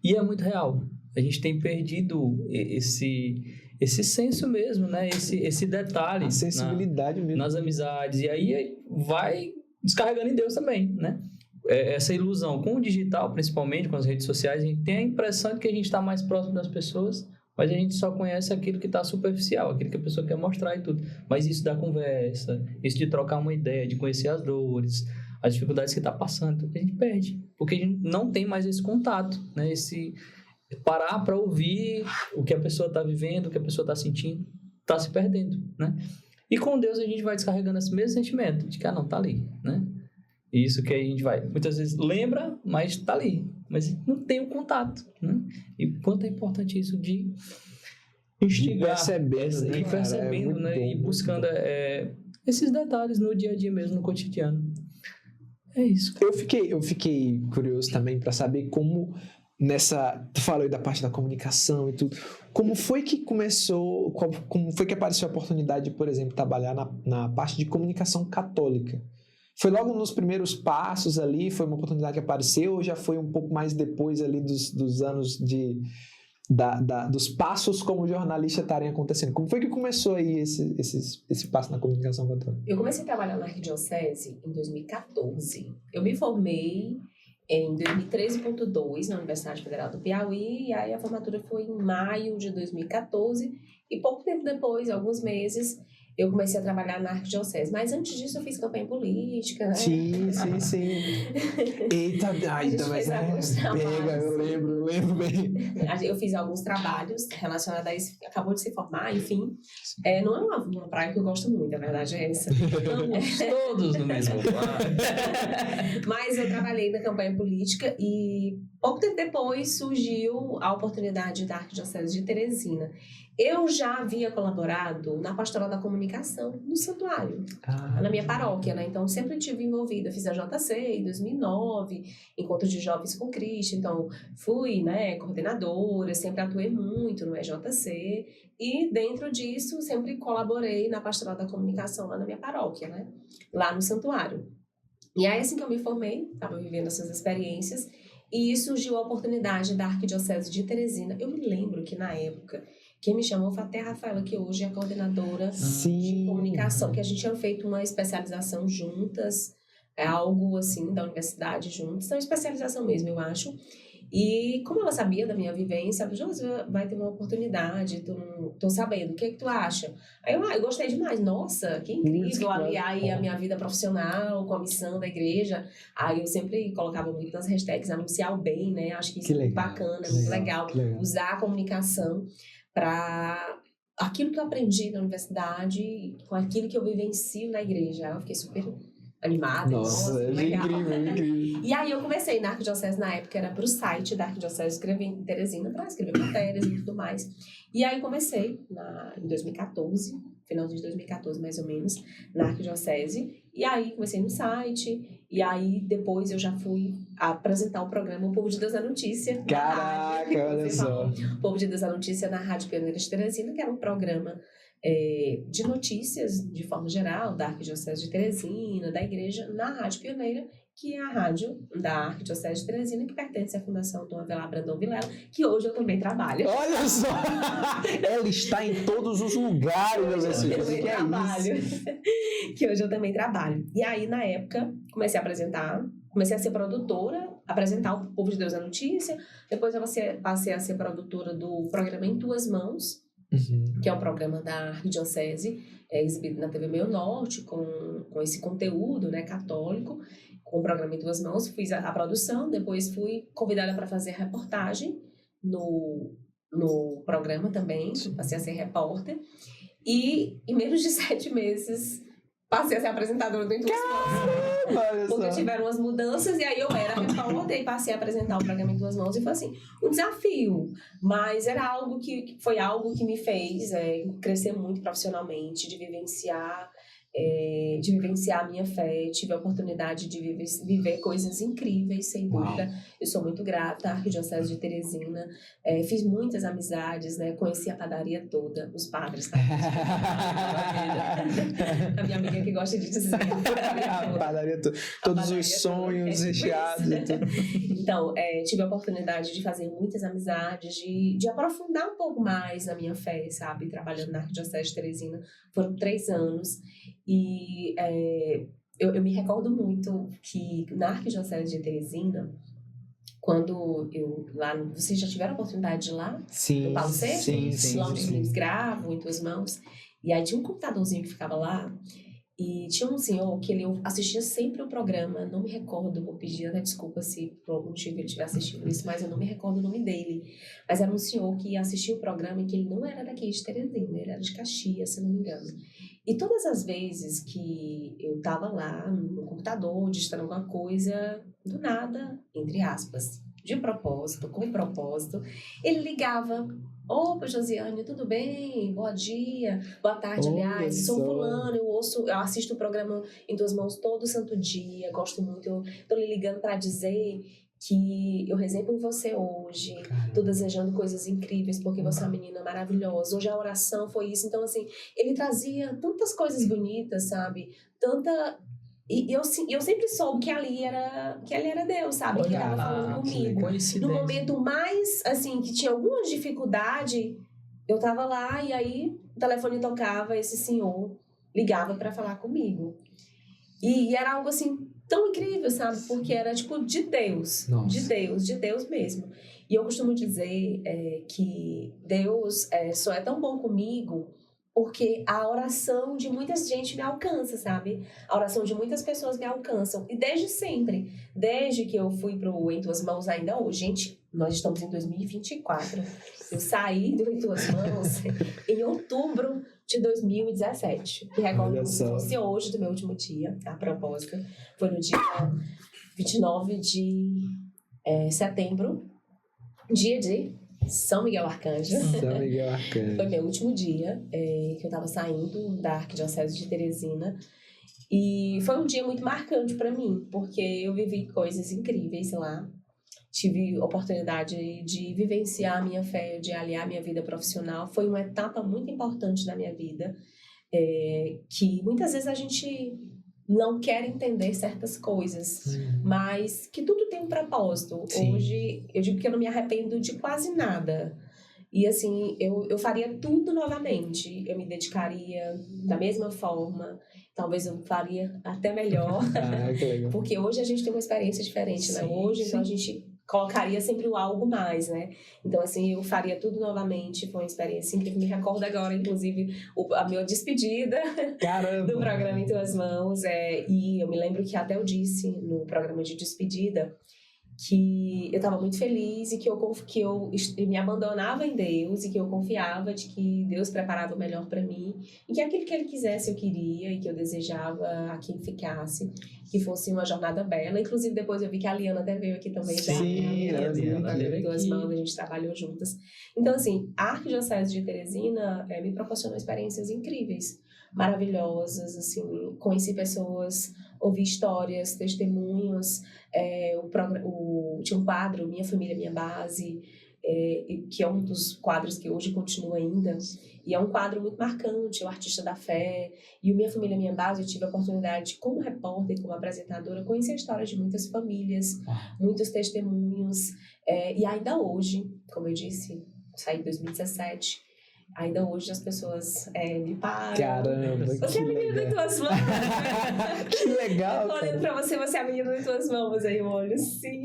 e é muito real. A gente tem perdido esse senso mesmo, né? Esse detalhe. A sensibilidade mesmo. Nas amizades. E aí vai descarregando em Deus também, né? Essa ilusão. Com o digital, principalmente, com as redes sociais, a gente tem a impressão de que a gente está mais próximo das pessoas, mas a gente só conhece aquilo que está superficial, aquilo que a pessoa quer mostrar e tudo. Mas isso da conversa, isso de trocar uma ideia, de conhecer as dores, as dificuldades que está passando, a gente perde. Porque a gente não tem mais esse contato, né? Parar para ouvir o que a pessoa está vivendo, o que a pessoa está sentindo, está se perdendo, né? E com Deus a gente vai descarregando esse mesmo sentimento de que, não, tá ali, né? E isso que a gente vai, muitas vezes lembra, mas tá ali, mas não tem o contato, né? E quanto é importante isso de instigar, percebendo, né? E buscando esses detalhes no dia a dia mesmo, no cotidiano. É isso. Eu fiquei curioso também para saber como tu falou aí da parte da comunicação e tudo, como foi que começou, como foi que apareceu a oportunidade de, por exemplo, trabalhar na parte de comunicação católica? Foi logo nos primeiros passos ali, foi uma oportunidade que apareceu, ou já foi um pouco mais depois ali dos anos dos passos como jornalista estarem acontecendo? Como foi que começou aí esse passo na comunicação católica? Eu comecei a trabalhar na Arquidiocese em 2014. Eu me formei em 2013.2 na Universidade Federal do Piauí, e aí a formatura foi em maio de 2014, e pouco tempo depois, alguns meses, eu comecei a trabalhar na Arquidiocese. Mas antes disso eu fiz campanha política, né? Sim. Eita, mas pega, eu lembro bem. Eu fiz alguns trabalhos relacionados a isso, acabou de se formar, enfim. Não é uma praia que eu gosto muito, a verdade é essa. Estamos todos no mesmo lugar. Mas eu trabalhei na campanha política e pouco tempo depois surgiu a oportunidade da Arquidiocese de Teresina. Eu já havia colaborado na pastoral da comunicação no santuário, na minha paróquia, né? Então, sempre estive envolvida. Fiz a JC em 2009, Encontro de Jovens com Cristo. Então, fui, né, coordenadora, sempre atuei muito no EJC. E, dentro disso, sempre colaborei na pastoral da comunicação lá na minha paróquia, né? Lá no santuário. E aí, assim que eu me formei, estava vivendo essas experiências, e surgiu a oportunidade da Arquidiocese de Teresina. Eu me lembro que, na época, quem me chamou foi até a Rafaela, que hoje é coordenadora de comunicação, que a gente tinha feito uma especialização juntas, algo assim, da universidade juntas, então especialização mesmo, eu acho. E como ela sabia da minha vivência, ela falou, Josi, vai ter uma oportunidade, tô sabendo, o que tu acha? Aí eu gostei demais, nossa, que incrível aliar aí a minha vida profissional com a missão da igreja. Aí eu sempre colocava muito nas hashtags, anunciar o bem, né? Acho que isso é muito bacana, é muito legal usar a comunicação para aquilo que eu aprendi na universidade, com aquilo que eu vivencio na igreja. Eu fiquei super animada. Nossa, é legal. incrível. E aí eu comecei na Arquidiocese, na época era pro site da Arquidiocese, escrevi em Teresina para escrever matérias e tudo mais. E aí comecei em 2014, final de 2014 mais ou menos, na Arquidiocese. E aí comecei no site, e aí depois eu já fui apresentar o programa O Povo de Deus da Notícia. Caraca, olha só. O Povo de Deus da Notícia na Rádio Pioneira de Teresina, que era um programa de notícias, de forma geral, da Arquidiocese de Teresina, da igreja, na Rádio Pioneira, que é a rádio da Arquidiocese de Teresina, que pertence à Fundação Dom Avelar Brandão Vilela, que hoje eu também trabalho. Olha só! Ela está em todos os lugares. Que hoje eu também trabalho. E aí, na época, comecei a ser produtora, apresentar o Povo de Deus da Notícia. Depois eu passei a ser produtora do programa Em Tuas Mãos, que é um programa da Arquidiocese, exibido na TV Meio Norte, com esse conteúdo, né, católico, com o programa Em Tuas Mãos. Fiz a produção, depois fui convidada para fazer reportagem no programa também, passei a ser repórter. E em menos de 7 meses passei a ser apresentadora do Em Tuas Mãos. Porque tiveram umas mudanças e aí eu era repórter e passei a apresentar o programa Em Tuas Mãos. E foi assim, um desafio. Mas era algo que foi algo que me fez crescer muito profissionalmente, de vivenciar a minha fé. Tive a oportunidade de viver coisas incríveis, sem dúvida. Eu sou muito grata à Arquidiocese de Teresina. Fiz muitas amizades, né? Conheci a padaria toda, os padres. Tá? A minha amiga que gosta de dizer. A padaria toda. Todos os sonhos recheados. Então, tive a oportunidade de fazer muitas amizades, de aprofundar um pouco mais na minha fé, sabe? Trabalhando na Arquidiocese de Teresina. Foram 3 anos. E eu me recordo muito que na Arquidiocese de Teresina, quando vocês já tiveram a oportunidade de ir lá? Sim, no Paulo VI? sim. Lá os meninos gravam Em Tuas Mãos. E aí tinha um computadorzinho que ficava lá, e tinha um senhor que ele assistia sempre o programa, não me recordo, vou pedir até desculpa se por algum motivo ele estiver assistindo isso, mas eu não me recordo o nome dele. Mas era um senhor que assistia o programa e que ele não era daqui de Teresina, ele era de Caxias, se não me engano. E todas as vezes que eu estava lá no computador, digitando alguma coisa, do nada, entre aspas, de propósito, com propósito, ele ligava: opa, Josiane, tudo bem? Bom dia, boa tarde, aliás, sou fulano, eu assisto o programa Em Tuas Mãos todo santo dia, gosto muito, eu tô lhe ligando para dizer que eu rezei por você hoje, tô desejando coisas incríveis, porque você é uma menina maravilhosa, hoje a oração foi isso. Então, assim, ele trazia tantas coisas bonitas, sabe? E eu sempre soube que ali era Deus, sabe? Que estava falando comigo. No momento mais, assim, que tinha alguma dificuldade, eu tava lá e aí o telefone tocava, esse senhor ligava para falar comigo. E era algo, assim, tão incrível, sabe? Porque era, tipo, de Deus. Nossa. De Deus mesmo. E eu costumo dizer que Deus só é tão bom comigo porque a oração de muita gente me alcança, sabe? A oração de muitas pessoas me alcançam. E desde sempre, desde que eu fui pro Em Tuas Mãos ainda hoje, gente, nós estamos em 2024. Eu saí do Em Tuas Mãos em outubro de 2017. E recordo como se fosse hoje do meu último dia, a propósito. Foi no dia 29 de setembro, dia de São Miguel Arcanjo. São Miguel Arcanjo. Foi meu último dia que eu estava saindo da Arquidiocese de Teresina. E foi um dia muito marcante para mim, porque eu vivi coisas incríveis lá. Tive oportunidade de vivenciar a minha fé, de aliar a minha vida profissional. Foi uma etapa muito importante da minha vida, que muitas vezes a gente não quer entender certas coisas, mas que tudo tem um propósito. Sim. Hoje, eu digo que eu não me arrependo de quase nada. E assim, eu faria tudo novamente. Eu me dedicaria da mesma forma. Talvez eu faria até melhor. Que legal. Porque hoje a gente tem uma experiência diferente, né? Hoje, então a gente colocaria sempre o algo mais, né? Então, assim, eu faria tudo novamente. Foi uma experiência incrível. Me recordo agora, inclusive, a minha despedida do programa Em Tuas Mãos. E eu me lembro que até eu disse no programa de despedida que eu estava muito feliz e que eu me abandonava em Deus e que eu confiava de que Deus preparava o melhor para mim e que aquilo que Ele quisesse eu queria e que eu desejava a quem ficasse, que fosse uma jornada bela. Inclusive depois eu vi que a Liana até veio aqui também. Sim, a Liana veio Duas Mãos, a gente trabalhou juntas. Então assim, a Arquidiocese de Teresina me proporcionou experiências incríveis, maravilhosas, assim, conheci pessoas, ouvi histórias, testemunhos, tinha um quadro, Minha Família, Minha Base, que é um dos quadros que hoje continua ainda, e é um quadro muito marcante, o Artista da Fé, e o Minha Família, Minha Base, eu tive a oportunidade, como repórter, como apresentadora, conhecer a história de muitas famílias, muitos testemunhos, e ainda hoje, como eu disse, saí em 2017, ainda hoje as pessoas me param. Caramba, você é a menina das tuas mãos. Que legal. Eu tô olhando pra você é a menina das tuas mãos. Aí eu olho, sim.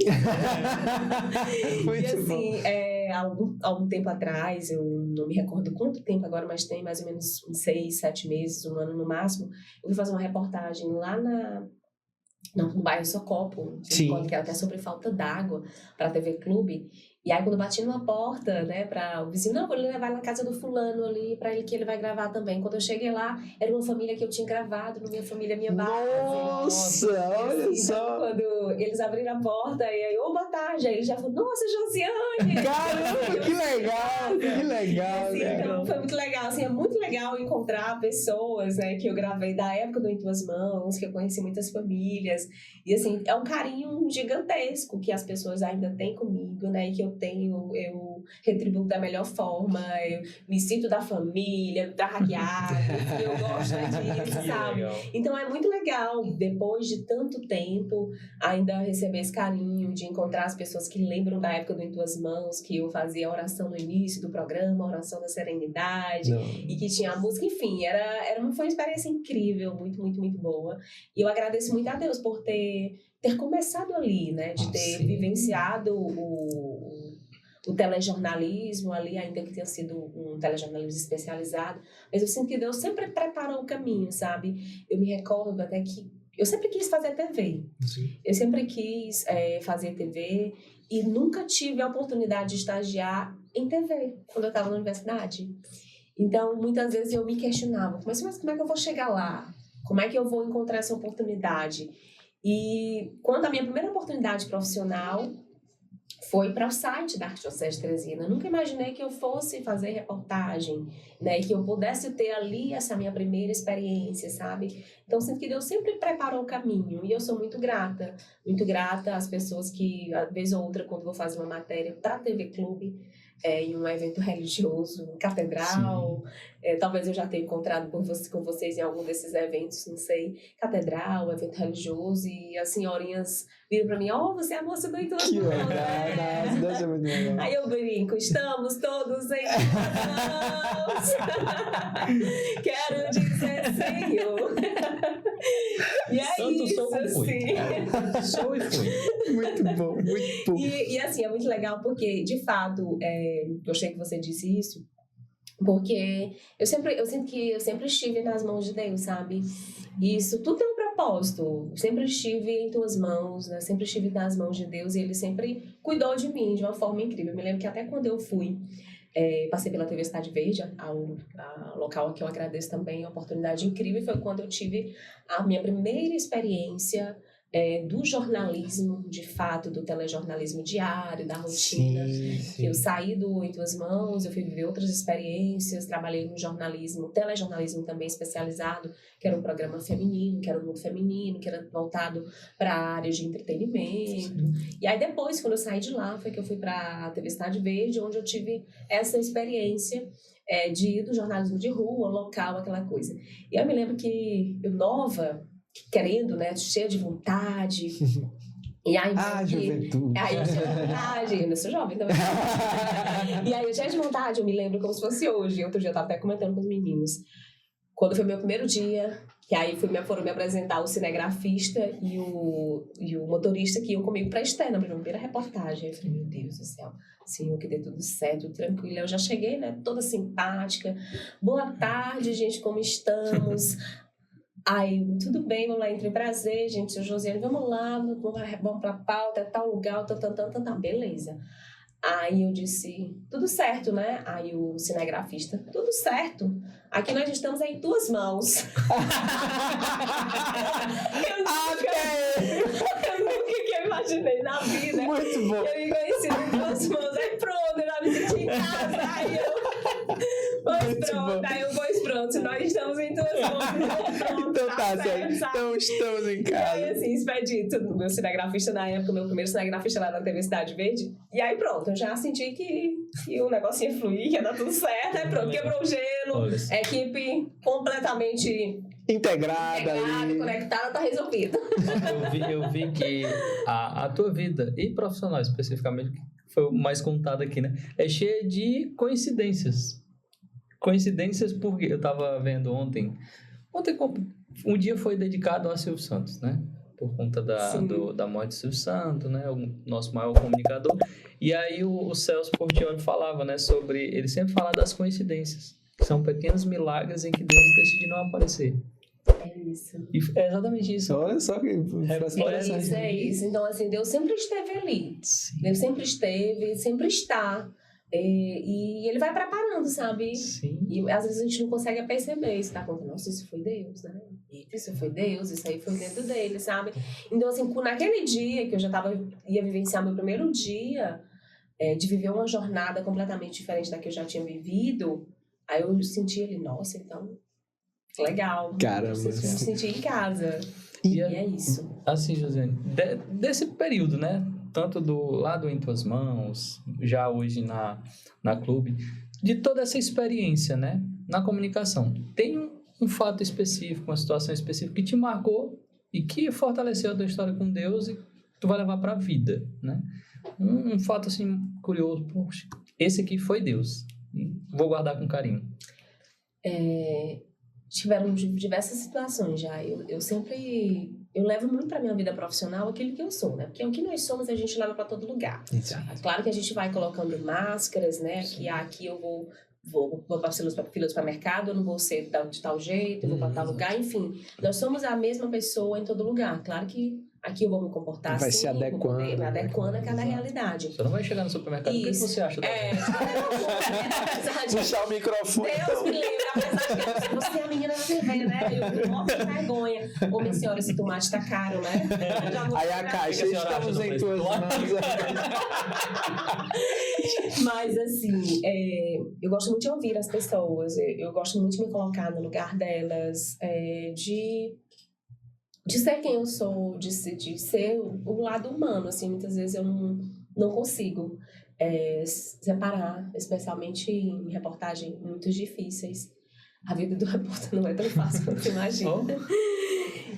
Muito e assim, bom. há um tempo atrás, eu não me recordo quanto tempo agora, mas tem mais ou menos 6, 7 meses, 1 ano no máximo, eu fui fazer uma reportagem lá no bairro Socopo, que é até sobre falta d'água, para a TV Clube. E aí, quando eu bati numa porta, né, para o vizinho, não, vou levar na casa do fulano ali, para ele que ele vai gravar também. Quando eu cheguei lá, era uma família que eu tinha gravado, no Minha Família, Minha Base. Nossa, olha só. Quando eles abriram a porta, e aí, boa tarde, aí ele já falou, nossa, Josiane! Caramba, que legal, que legal. Assim, então, foi muito legal, assim, é muito legal encontrar pessoas, né, que eu gravei da época do Em Tuas Mãos, que eu conheci muitas famílias, e assim, é um carinho gigantesco que as pessoas ainda têm comigo, né, e que eu retribuo da melhor forma, eu me sinto da família, tarraqueada, eu gosto disso, sabe? Então é muito legal, depois de tanto tempo, ainda receber esse carinho de encontrar as pessoas que lembram da época do Em Tuas Mãos, que eu fazia a oração no início do programa, a oração da serenidade, e que tinha a música, enfim, foi uma experiência incrível, muito, muito, muito boa. E eu agradeço muito a Deus por ter começado ali, né, de ter vivenciado o telejornalismo ali, ainda que tenha sido um telejornalismo especializado, mas eu sinto que Deus sempre preparou o caminho, sabe? Eu me recordo até que eu sempre quis fazer TV. Sim. Eu sempre quis fazer TV e nunca tive a oportunidade de estagiar em TV quando eu estava na universidade. Então, muitas vezes eu me questionava, mas como é que eu vou chegar lá? Como é que eu vou encontrar essa oportunidade? E quando a minha primeira oportunidade profissional foi para o site da Arquidiocese de Teresina. Eu nunca imaginei que eu fosse fazer reportagem, né? Que eu pudesse ter ali essa minha primeira experiência, sabe? Então, sinto que Deus sempre preparou o caminho. E eu sou muito grata às pessoas que, às vezes ou outra, quando vou fazer uma matéria para a TV Clube, em um evento religioso, catedral, talvez eu já tenha encontrado com vocês em algum desses eventos, não sei, catedral, evento religioso, e as senhorinhas viram pra mim, você é a moça do Em Tuas Mãos, né? Aí eu brinco, estamos todos em Tuas Mãos, quero dizer Senhor. E é Santo isso, sou assim. Sou e fui. Muito bom, muito bom. E assim, é muito legal porque, de fato, eu achei que você disse isso, porque eu sinto que eu sempre estive nas mãos de Deus, sabe? E isso tudo tem um propósito. Sempre estive em Tuas mãos, né? Sempre estive nas mãos de Deus e Ele sempre cuidou de mim de uma forma incrível. Eu me lembro que até quando eu fui, passei pela TV Cidade Verde, ao local que eu agradeço também, a oportunidade incrível, foi quando eu tive a minha primeira experiência do jornalismo, de fato, do telejornalismo diário, da rotina. Sim. Eu saí do Em Tuas Mãos, eu fui viver outras experiências, trabalhei no jornalismo, telejornalismo também especializado, que era um programa feminino, que era um mundo feminino, que era voltado para a área de entretenimento. Sim. E aí depois, quando eu saí de lá, foi que eu fui para a TV Cidade Verde, onde eu tive essa experiência do jornalismo de rua, local, aquela coisa. E eu me lembro que eu nova, querendo, né, cheia de vontade. E aí, juventude. Aí eu cheia de vontade, eu sou jovem também. E aí eu cheia de vontade, eu me lembro como se fosse hoje. Outro dia eu tava até comentando com os meninos. Quando foi meu primeiro dia, que aí foram me apresentar o cinegrafista e o motorista que iam comigo pra externa, pra minha primeira reportagem. Eu falei, meu Deus do céu, Senhor, que dê tudo certo, tranquilo. Eu já cheguei, né, toda simpática. Boa tarde, gente, como estamos? Aí, tudo bem, vamos lá, entre prazer, gente, seu Josiane, vamos lá, vamos pra pauta, tal lugar, beleza. Aí eu disse, tudo certo, né? Aí o cinegrafista, tudo certo. Aqui nós estamos em tuas mãos. Eu nunca imaginei na vida. Muito bom. Eu me conheci em tuas mãos. Aí pronto, eu já me senti em casa. Aí eu... Pois pronto, nós estamos em tuas mãos. Então tá certo. Então estamos em casa. E aí, assim, expedito, meu cinegrafista na época, meu primeiro cinegrafista lá na TV Cidade Verde. E aí pronto, eu já senti que o negócio ia fluir, que ia dar tudo certo. Aí pronto, quebrou o gelo, equipe completamente integrada, conectada, tá resolvido. Eu vi que a tua vida, e profissional especificamente, que foi o mais contado aqui, né? É cheia de coincidências. Coincidências porque eu tava vendo ontem um dia foi dedicado a Silvio Santos, né? Por conta da morte de Silvio Santos, né? O nosso maior comunicador. E aí o Celso Portiolli falava, né? Ele sempre fala das coincidências. Que são pequenos milagres em que Deus decide não aparecer. É isso. E é exatamente isso. Olha só que é isso. Então, assim, Deus sempre esteve ali. Sim. Deus sempre esteve, sempre está. E ele vai preparando, sabe? Sim. E às vezes a gente não consegue perceber. Você tá contando, nossa, isso foi Deus, né? Isso foi Deus, isso aí foi dentro dele, sabe? Então, assim, naquele dia que eu já ia vivenciar meu primeiro dia de viver uma jornada completamente diferente da que eu já tinha vivido, aí eu senti ele, nossa, então, legal. Caramba. Eu me senti em casa. E é isso. Assim, Josiane, desse período, né? Tanto lá do Em Tuas Mãos, já hoje na Clube, de toda essa experiência, né? Na comunicação. Tem um fato específico, uma situação específica que te marcou e que fortaleceu a tua história com Deus e tu vai levar para a vida, né? Um fato, assim, curioso. Poxa, esse aqui foi Deus. Vou guardar com carinho. Tiveram diversas situações já. Eu levo muito para minha vida profissional aquilo que eu sou, né? Porque o que nós somos a gente leva para todo lugar. Exato. Claro que a gente vai colocando máscaras, né? Que aqui eu vou para fila do supermercado, eu não vou ser de tal jeito, eu vou para tal lugar, enfim. Nós somos a mesma pessoa em todo lugar. Claro que aqui eu vou me comportar vai assim, se adequando, me adequando a cada realidade. Você não vai chegar no supermercado, o que você acha? Puxar o microfone. Deus me livre, apesar de que você é a menina da cerveja, né? Eu morro de vergonha. Ô, minha senhora, esse tomate tá caro, né? Aí a caixa, estamos em tuas mãos. Mas, assim, eu gosto muito de ouvir as pessoas. Eu gosto muito de me colocar no lugar delas, de ser quem eu sou, de ser o lado humano, assim, muitas vezes eu não consigo separar, especialmente em reportagens muito difíceis. A vida do repórter não é tão fácil quanto você imagina.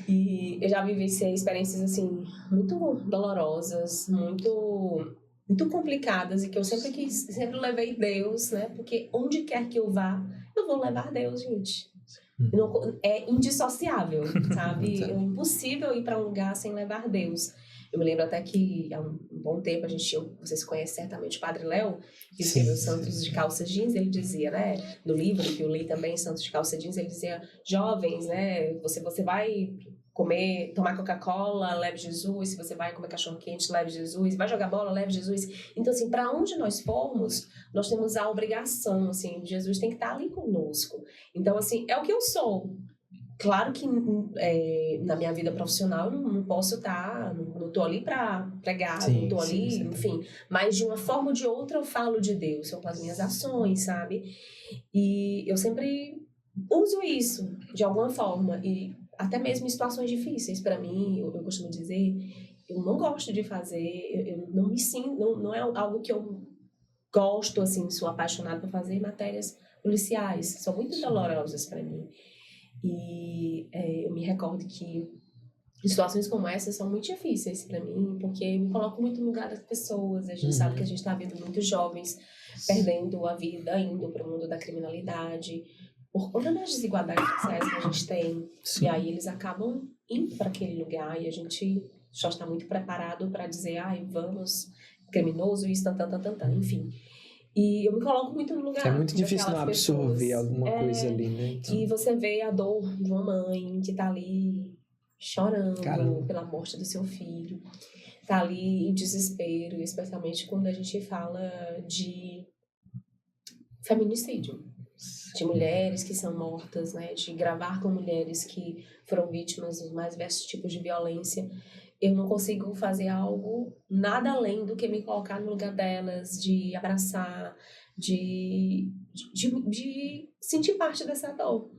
E eu já vivenciei experiências, assim, muito dolorosas, muito complicadas, e que eu sempre levei Deus, né? Porque onde quer que eu vá, eu vou levar Deus, gente. É indissociável, sabe? É impossível ir para um lugar sem levar Deus. Eu me lembro até que há um bom tempo vocês conhecem certamente o Padre Léo, que escreveu Santos de Calça Jeans. Ele dizia, né, no livro que eu li também, Santos de Calça Jeans, ele dizia, jovens, né, você vai tomar Coca-Cola, leve Jesus. Se você vai comer cachorro-quente, leve Jesus. Vai jogar bola, leve Jesus. Então, assim, para onde nós formos, nós temos a obrigação, assim, Jesus tem que estar ali conosco. Então, assim, é o que eu sou. Claro que na minha vida profissional eu não posso estar, não estou ali para pregar, não estou ali, enfim. Mas de uma forma ou de outra eu falo de Deus, são com as minhas ações, sabe? E eu sempre uso isso de alguma forma. E até mesmo em situações difíceis para mim, eu costumo dizer, eu não gosto de fazer, eu não me sinto, não é algo que eu gosto, assim, sou apaixonada por fazer matérias policiais, são muito dolorosas para mim. E eu me recordo que situações como essas são muito difíceis para mim, porque eu me coloco muito no lugar das pessoas. A gente sabe que a gente está vendo muitos jovens perdendo a vida, indo para o mundo da criminalidade, por conta das desigualdades sociais que a gente tem. Sim. E aí eles acabam indo para aquele lugar e a gente só está muito preparado para dizer, vamos, criminoso, isso, enfim. E eu me coloco muito no lugar. É muito difícil não absorver pessoas. alguma coisa ali, né? Então... E você vê a dor de uma mãe que tá ali chorando Caramba. pela morte do seu filho. Tá ali em desespero, especialmente quando a gente fala de feminicídio. De mulheres que são mortas, né? De gravar com mulheres que foram vítimas dos mais diversos tipos de violência. Eu não consigo fazer algo nada além do que me colocar no lugar delas, de abraçar, de sentir parte dessa dor.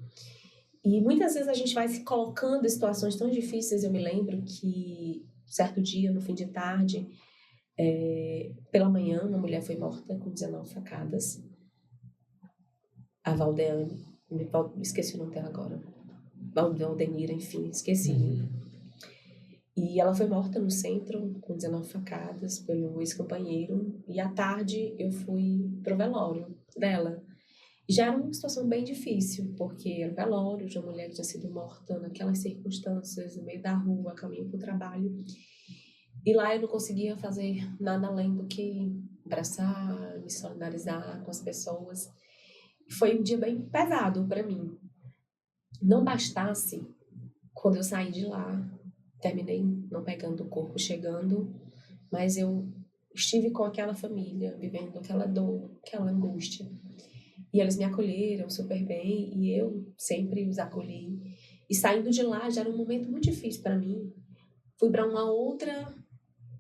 E muitas vezes a gente vai se colocando em situações tão difíceis. Eu me lembro que certo dia, no fim de tarde, pela manhã, uma mulher foi morta com 19 facadas. A Valdeane, esqueci o nome dela agora. Valdenira, enfim, esqueci. E ela foi morta no centro, com 19 facadas, pelo ex-companheiro. E à tarde eu fui pro velório dela. E já era uma situação bem difícil, porque era um velório de uma mulher que tinha sido morta naquelas circunstâncias, no meio da rua, a caminho pro trabalho. E lá eu não conseguia fazer nada além do que abraçar, me solidarizar com as pessoas. Foi um dia bem pesado para mim. Não bastasse, quando eu saí de lá, terminei não pegando o corpo chegando, mas eu estive com aquela família, vivendo aquela dor, aquela angústia. E eles me acolheram super bem, e eu sempre os acolhi. E saindo de lá já era um momento muito difícil para mim. Fui para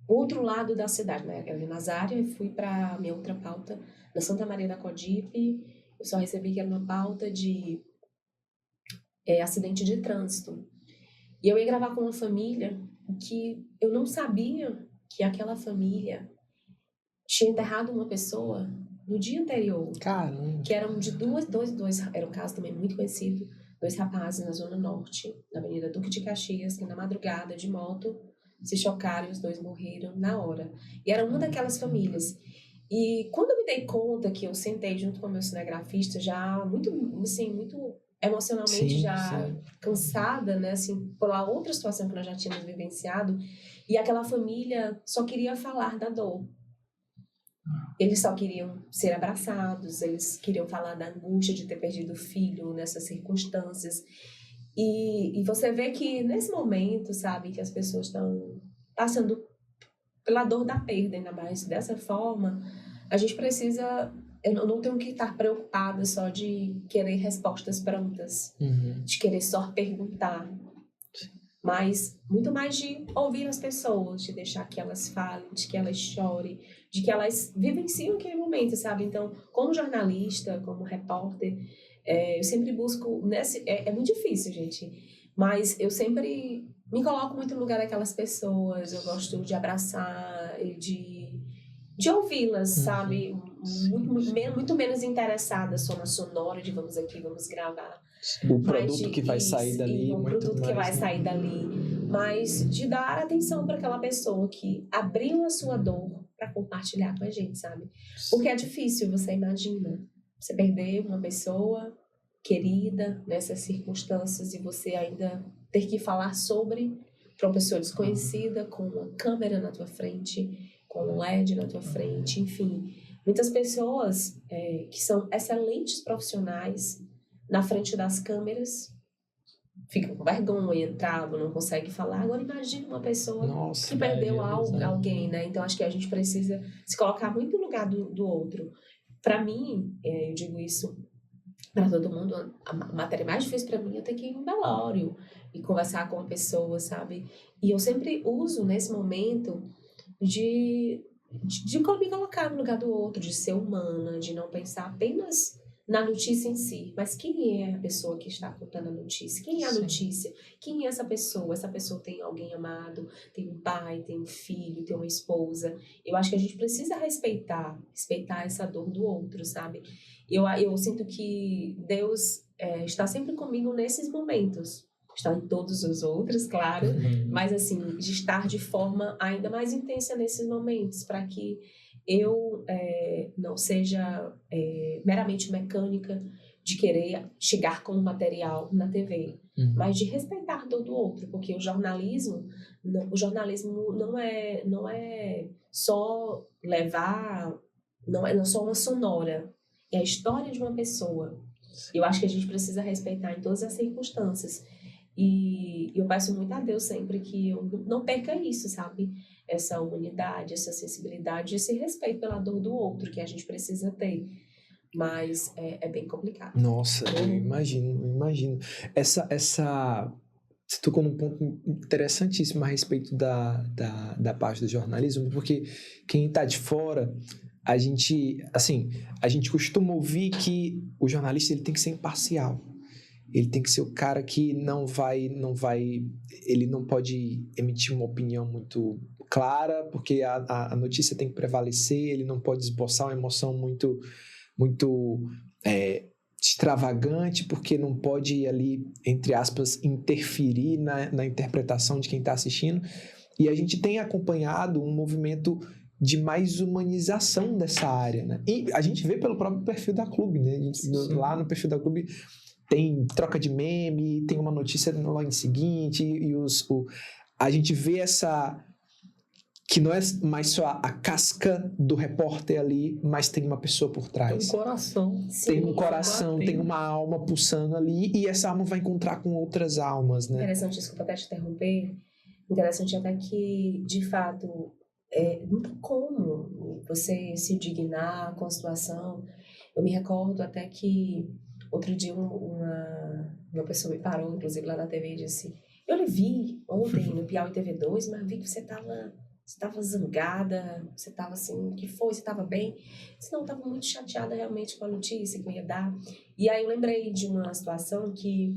outro lado da cidade, né? Eu era em Nazária e fui para minha outra pauta, na Santa Maria da Codipe. Eu só recebi que era uma pauta de acidente de trânsito. E eu ia gravar com uma família que eu não sabia que aquela família tinha enterrado uma pessoa no dia anterior. Caramba. Que eram de dois, era um caso também muito conhecido, 2 rapazes na Zona Norte, na Avenida Duque de Caxias, que na madrugada, de moto, se chocaram e os 2 morreram na hora. E era uma daquelas famílias. E quando eu me dei conta que eu sentei junto com o meu cinegrafista, já muito emocionalmente cansada, né, assim, pela outra situação que nós já tínhamos vivenciado, e aquela família só queria falar da dor. Eles só queriam ser abraçados, eles queriam falar da angústia de ter perdido o filho nessas circunstâncias. E você vê que nesse momento, sabe, que as pessoas estão passando pela dor da perda, ainda mais dessa forma, a gente precisa... Eu não tenho que estar preocupada só de querer respostas prontas, de querer só perguntar, mas muito mais de ouvir as pessoas, de deixar que elas falem, de que elas chorem, de que elas vivenciem aquele momento, sabe? Então, como jornalista, como repórter, eu sempre busco... É muito difícil, gente, mas eu sempre me coloco muito no lugar daquelas pessoas. Eu gosto de abraçar e de ouvi-las, sabe? Muito menos interessada só na sonora de vamos aqui, vamos gravar. O produto que vai sair dali. O produto que vai sair dali. Mas de dar atenção para aquela pessoa que abriu a sua dor para compartilhar com a gente, sabe? Porque é difícil, você imagina. Você perder uma pessoa querida nessas circunstâncias e você ainda ter que falar sobre para uma pessoa desconhecida, com uma câmera na tua frente, com um LED na tua frente, enfim. Muitas pessoas que são excelentes profissionais na frente das câmeras ficam com vergonha, travam, não conseguem falar. Agora imagina uma pessoa que perdeu alguém, né? Então acho que a gente precisa se colocar muito no lugar do outro. Para mim, eu digo isso para todo mundo, a matéria mais difícil para mim é ter que ir em um velório e conversar com a pessoa, sabe? E eu sempre uso nesse momento de me colocar no lugar do outro, de ser humana, de não pensar apenas na notícia em si, mas quem é a pessoa que está contando a notícia? Quem é a notícia? Quem é essa pessoa? Essa pessoa tem alguém amado, tem um pai, tem um filho, tem uma esposa. Eu acho que a gente precisa respeitar essa dor do outro, sabe? Eu sinto que Deus está sempre comigo nesses momentos. Está em todos os outros, claro, mas assim, de estar de forma ainda mais intensa nesses momentos, para que eu não seja meramente mecânica de querer chegar com o material na TV, mas de respeitar todo o outro, porque o jornalismo não é só levar não é só uma sonora, é a história de uma pessoa. Eu acho que a gente precisa respeitar em todas as circunstâncias. E eu peço muito a Deus sempre que eu não perca isso, sabe? Essa humanidade, essa sensibilidade, esse respeito pela dor do outro que a gente precisa ter. Mas é bem complicado. Nossa, eu imagino. Você tocou num ponto interessantíssimo a respeito da parte do jornalismo, porque quem está de fora, a gente costuma ouvir que o jornalista ele tem que ser imparcial. Ele tem que ser o cara que ele não pode emitir uma opinião muito clara, porque a notícia tem que prevalecer, ele não pode esboçar uma emoção muito extravagante, porque não pode ali, entre aspas, interferir na interpretação de quem está assistindo. E a gente tem acompanhado um movimento de mais humanização dessa área, né? E a gente vê pelo próprio perfil da Clube, né? Lá no perfil da Clube tem troca de meme, tem uma notícia no line seguinte, a gente vê que não é mais só a casca do repórter ali, mas tem uma pessoa por trás. Tem um coração. Tem um coração, tem uma alma pulsando ali, e essa alma vai encontrar com outras almas, né? Interessante, desculpa até te interromper, interessante até que, de fato, não tem como você se indignar com a situação. Eu me recordo até que outro dia uma pessoa me parou, inclusive lá na TV, e disse: eu lhe vi ontem no Piauí TV2, mas vi que você estava zangada, você estava assim, o que foi? Você estava bem? Eu disse: não, eu estava muito chateada realmente com a notícia que eu ia dar. E aí eu lembrei de uma situação que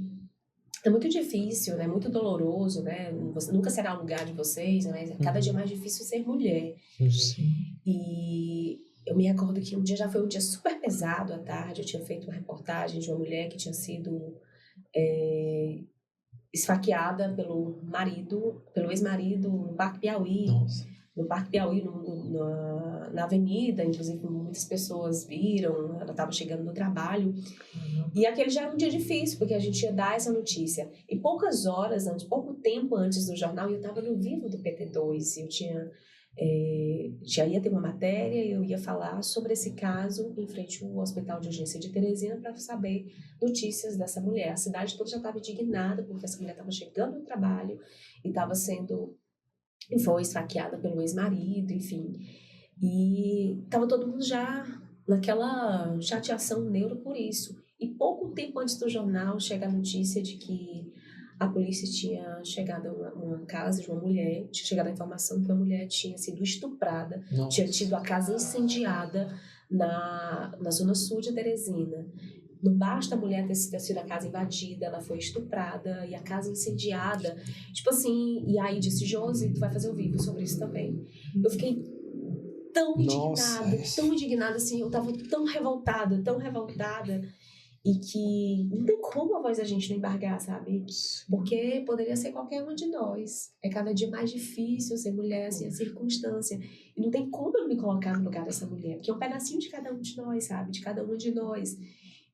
é muito difícil, né? Muito doloroso, né? Nunca será o lugar de vocês, mas é cada dia mais difícil ser mulher. Sim. E eu me recordo que um dia já foi um dia super pesado à tarde. Eu tinha feito uma reportagem de uma mulher que tinha sido esfaqueada pelo ex-marido no Parque Piauí. Nossa. No Parque Piauí, na avenida, inclusive muitas pessoas viram, ela estava chegando no trabalho. E aquele já era um dia difícil, porque a gente ia dar essa notícia. E poucas horas antes, pouco tempo antes do jornal, eu estava no vivo do PT2, eu já ia ter uma matéria, eu ia falar sobre esse caso em frente ao Hospital de Urgência de Teresina para saber notícias dessa mulher. A cidade toda já estava indignada porque essa mulher estava chegando no trabalho e foi esfaqueada pelo ex-marido, enfim. E estava todo mundo já naquela chateação neuro por isso. E pouco tempo antes do jornal chega a notícia de que a polícia tinha chegado a uma casa de uma mulher, tinha chegado a informação que uma mulher tinha sido estuprada, tinha tido a casa incendiada na zona sul de Teresina. Não basta a mulher ter sido a casa invadida, ela foi estuprada e a casa incendiada. Tipo assim, e aí disse: Josi, tu vai fazer um vídeo sobre isso também. Eu fiquei tão indignada, assim, eu tava tão revoltada, e que não tem como a voz da gente não embargar, sabe? Porque poderia ser qualquer uma de nós. É cada dia mais difícil ser mulher, assim, a circunstância. E não tem como eu me colocar no lugar dessa mulher, porque é um pedacinho de cada um de nós, sabe? De cada uma de nós.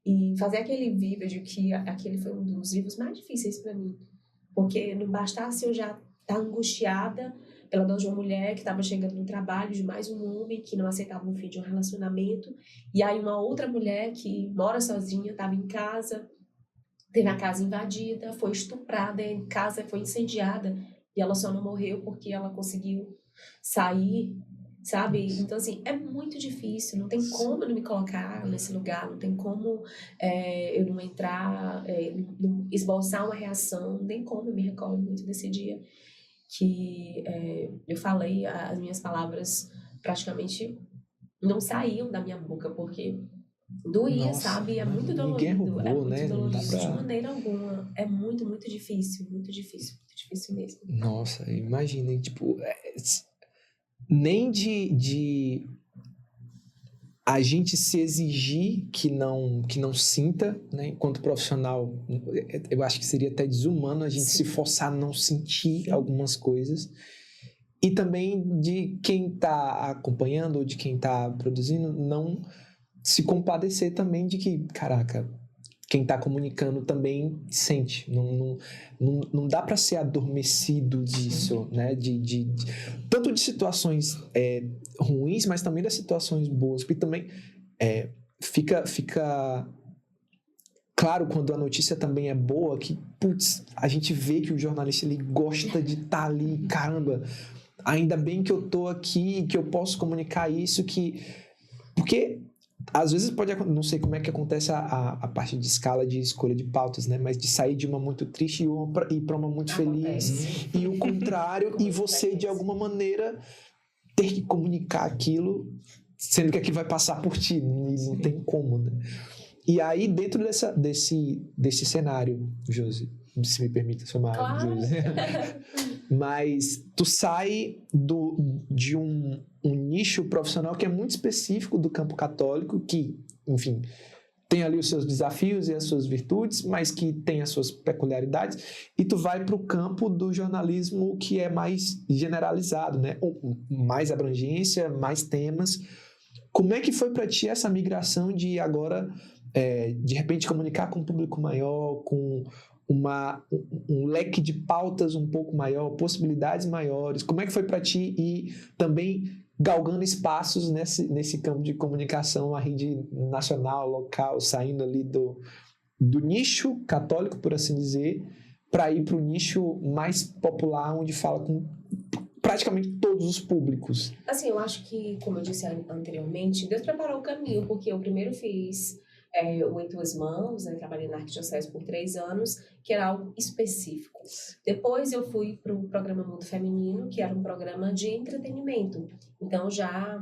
E fazer aquele vídeo de que aquele foi um dos vídeos mais difíceis para mim. Porque não bastasse eu já estar angustiada pela dor de uma mulher que estava chegando no trabalho, de mais um homem que não aceitava o fim de um relacionamento, e aí uma outra mulher que mora sozinha, estava em casa, teve a casa invadida, foi estuprada, a casa foi incendiada, e ela só não morreu porque ela conseguiu sair, sabe? Então, assim, é muito difícil, não tem como eu não me colocar nesse lugar, não tem como eu não entrar, não esboçar uma reação, nem como. Eu me recordo muito desse dia que eu falei, as minhas palavras praticamente não saíam da minha boca, porque doía, sabe? É muito dolorido. Roubou, é muito né? dolorido, de maneira alguma. É muito, muito difícil mesmo. Nossa, imagina, tipo, nem de a gente se exigir que não sinta, né? Enquanto profissional, eu acho que seria até desumano a gente se forçar a não sentir algumas coisas. E também de quem está acompanhando ou de quem está produzindo não se compadecer também de que, caraca, quem está comunicando também sente. Não dá para ser adormecido disso, né? Tanto de situações ruins, mas também das situações boas. Porque também fica claro quando a notícia também é boa, que, putz, a gente vê que o jornalista ele gosta de estar ali, caramba, ainda bem que eu tô aqui, que eu posso comunicar isso, porque às vezes pode, não sei como é que acontece a parte de escala de escolha de pautas, né? Mas de sair de uma muito triste e ir para uma muito feliz. E o contrário, e você, de alguma maneira, ter que comunicar aquilo, sendo que aquilo vai passar por ti. Não tem como, né? E aí, dentro desse cenário, Josi, se me permite chamar, claro. Josi, mas tu sai de um nicho profissional que é muito específico do campo católico, que, enfim, tem ali os seus desafios e as suas virtudes, mas que tem as suas peculiaridades, e tu vai para o campo do jornalismo que é mais generalizado, né? Mais abrangência, mais temas. Como é que foi para ti essa migração de agora, de repente, comunicar com um público maior, com um leque de pautas um pouco maior, possibilidades maiores? Como é que foi para ti ir também galgando espaços nesse campo de comunicação, a rede nacional, local, saindo ali do nicho católico, por assim dizer, para ir para o nicho mais popular, onde fala com praticamente todos os públicos? Assim, eu acho que, como eu disse anteriormente, Deus preparou o caminho, porque eu primeiro fiz o Em Tuas Mãos, né? Trabalhei na Arquidiocese por 3 anos, que era algo específico. Depois eu fui para o programa Mundo Feminino, que era um programa de entretenimento. Então já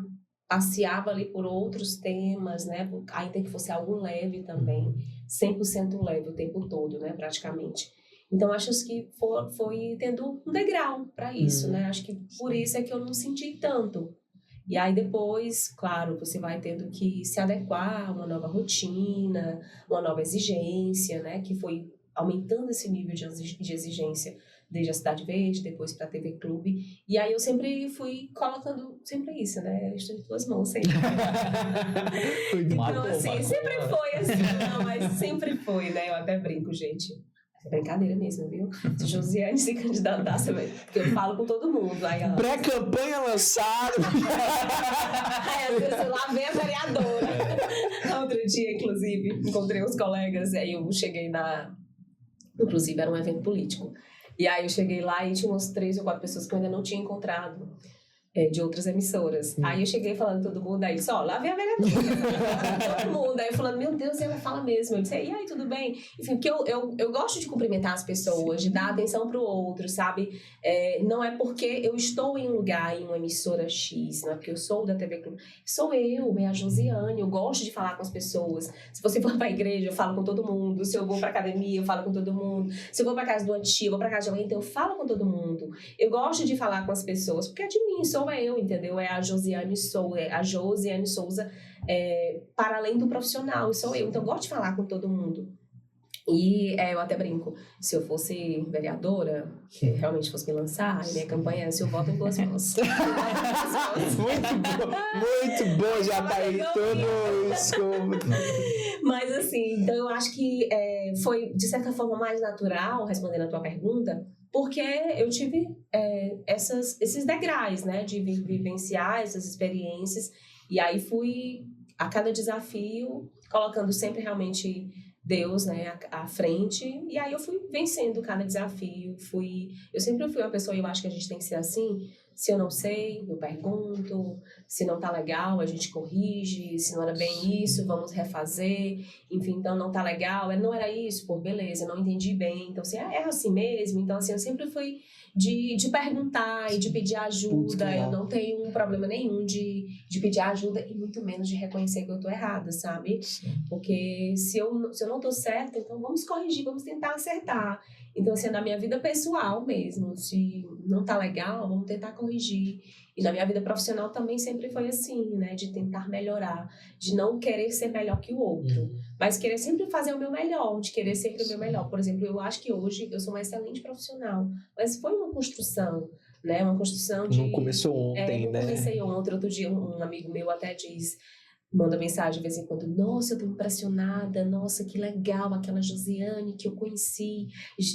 passeava ali por outros temas, né? Ainda que fosse algo leve também, 100% leve o tempo todo, né? Praticamente. Então, acho que foi tendo um degrau para isso, né? Acho que por isso é que eu não senti tanto. E aí depois, claro, você vai tendo que se adequar a uma nova rotina, uma nova exigência, né? Que foi aumentando esse nível de exigência desde a Cidade Verde, depois para a TV Clube. E aí eu sempre fui colocando sempre isso, né? Estou em tuas mãos, sempre. Então, assim, sempre foi assim, não, mas sempre foi, né? Eu até brinco, gente. É brincadeira mesmo, viu? Se Josiane se candidatasse, porque eu falo com todo mundo. Aí ela... Pré-campanha lançada. Aí eu lá vem a vereadora. Outro dia, inclusive, encontrei uns colegas, aí eu cheguei Inclusive, era um evento político. E aí eu cheguei lá e tinha umas 3 ou 4 pessoas que eu ainda não tinha encontrado. De outras emissoras. Aí eu cheguei falando todo mundo, aí disse, lá vem a vereadora. Todo mundo. Aí eu falando, meu Deus, ela fala mesmo. Eu disse, e aí, tudo bem? Enfim, porque eu gosto de cumprimentar as pessoas, de dar atenção pro outro, sabe? Não é porque eu estou em um lugar, em uma emissora X, não é porque eu sou da TV Clube. Sou eu, a Josiane, eu gosto de falar com as pessoas. Se você for pra igreja, eu falo com todo mundo. Se eu vou pra academia, eu falo com todo mundo. Se eu vou pra casa do antigo, eu vou pra casa de alguém, então eu falo com todo mundo. Eu gosto de falar com as pessoas, porque é de mim, sou eu, entendeu? É a Josiane Souza, para além do profissional, sou eu. Então, eu gosto de falar com todo mundo. E eu até brinco, se eu fosse vereadora, realmente fosse me lançar, a minha campanha é se eu voto em tuas mãos. Muito bom, já tá aí todo isso. Mas assim, então eu acho que foi, de certa forma, mais natural, respondendo a tua pergunta, porque eu tive esses degraus, né, de vivenciar essas experiências, e aí fui, a cada desafio, colocando sempre realmente Deus, né, à frente, e aí eu fui vencendo cada desafio, eu sempre fui uma pessoa, e eu acho que a gente tem que ser assim, se eu não sei, eu pergunto, se não tá legal, a gente corrige, se não era bem isso, vamos refazer, enfim, então não tá legal, não era isso, pô, beleza, não entendi bem, então assim, é assim mesmo, então assim, eu sempre fui de perguntar e de pedir ajuda, eu não tenho um problema nenhum de pedir ajuda e muito menos de reconhecer que eu tô errada, sabe? Porque se eu não tô certa, então vamos corrigir, vamos tentar acertar. Então, assim, na minha vida pessoal mesmo, se não tá legal, vamos tentar corrigir. E na minha vida profissional também sempre foi assim, né? De tentar melhorar, de não querer ser melhor que o outro, mas querer sempre fazer o meu melhor, de querer sempre o meu melhor. Por exemplo, eu acho que hoje eu sou uma excelente profissional, mas foi uma construção, né? Uma construção de... Não começou ontem, não né? comecei ontem. Outro dia, um amigo meu até diz... manda mensagem de vez em quando, nossa, eu tô impressionada, nossa, que legal, aquela Josiane que eu conheci,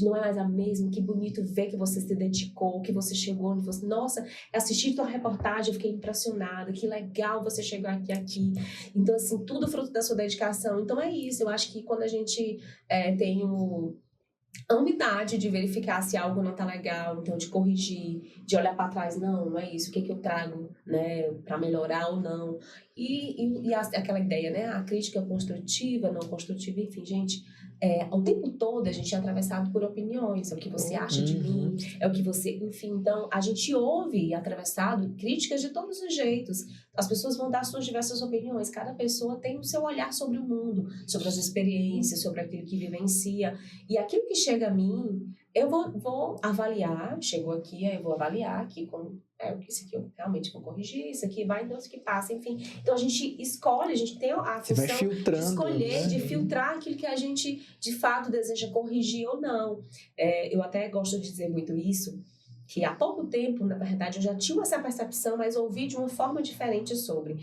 não é mais a mesma, que bonito ver que você se dedicou, que você chegou onde você, nossa, assisti tua reportagem, eu fiquei impressionada, que legal você chegou aqui. Então, assim, tudo fruto da sua dedicação. Então, é isso, eu acho que quando a gente tem a humildade de verificar se algo não tá legal, então de corrigir, de olhar para trás, não é isso, o que eu trago, né, para melhorar ou não. E aquela ideia, né, a crítica construtiva, não construtiva, enfim, gente, o tempo todo a gente é atravessado por opiniões, é o que você acha de mim, é o que você, enfim, então a gente ouve atravessado críticas de todos os jeitos. As pessoas vão dar suas diversas opiniões, cada pessoa tem o seu olhar sobre o mundo, sobre as experiências, sobre aquilo que vivencia, e aquilo que chega a mim, eu vou avaliar, chegou aqui, aí eu vou avaliar aqui com isso aqui eu realmente vou corrigir, isso aqui vai, então isso que passa, enfim. Então a gente escolhe, a gente tem a função de escolher, né? De filtrar aquilo que a gente de fato deseja corrigir ou não. Eu até gosto de dizer muito isso, que há pouco tempo, na verdade, eu já tinha essa percepção, mas ouvi de uma forma diferente sobre.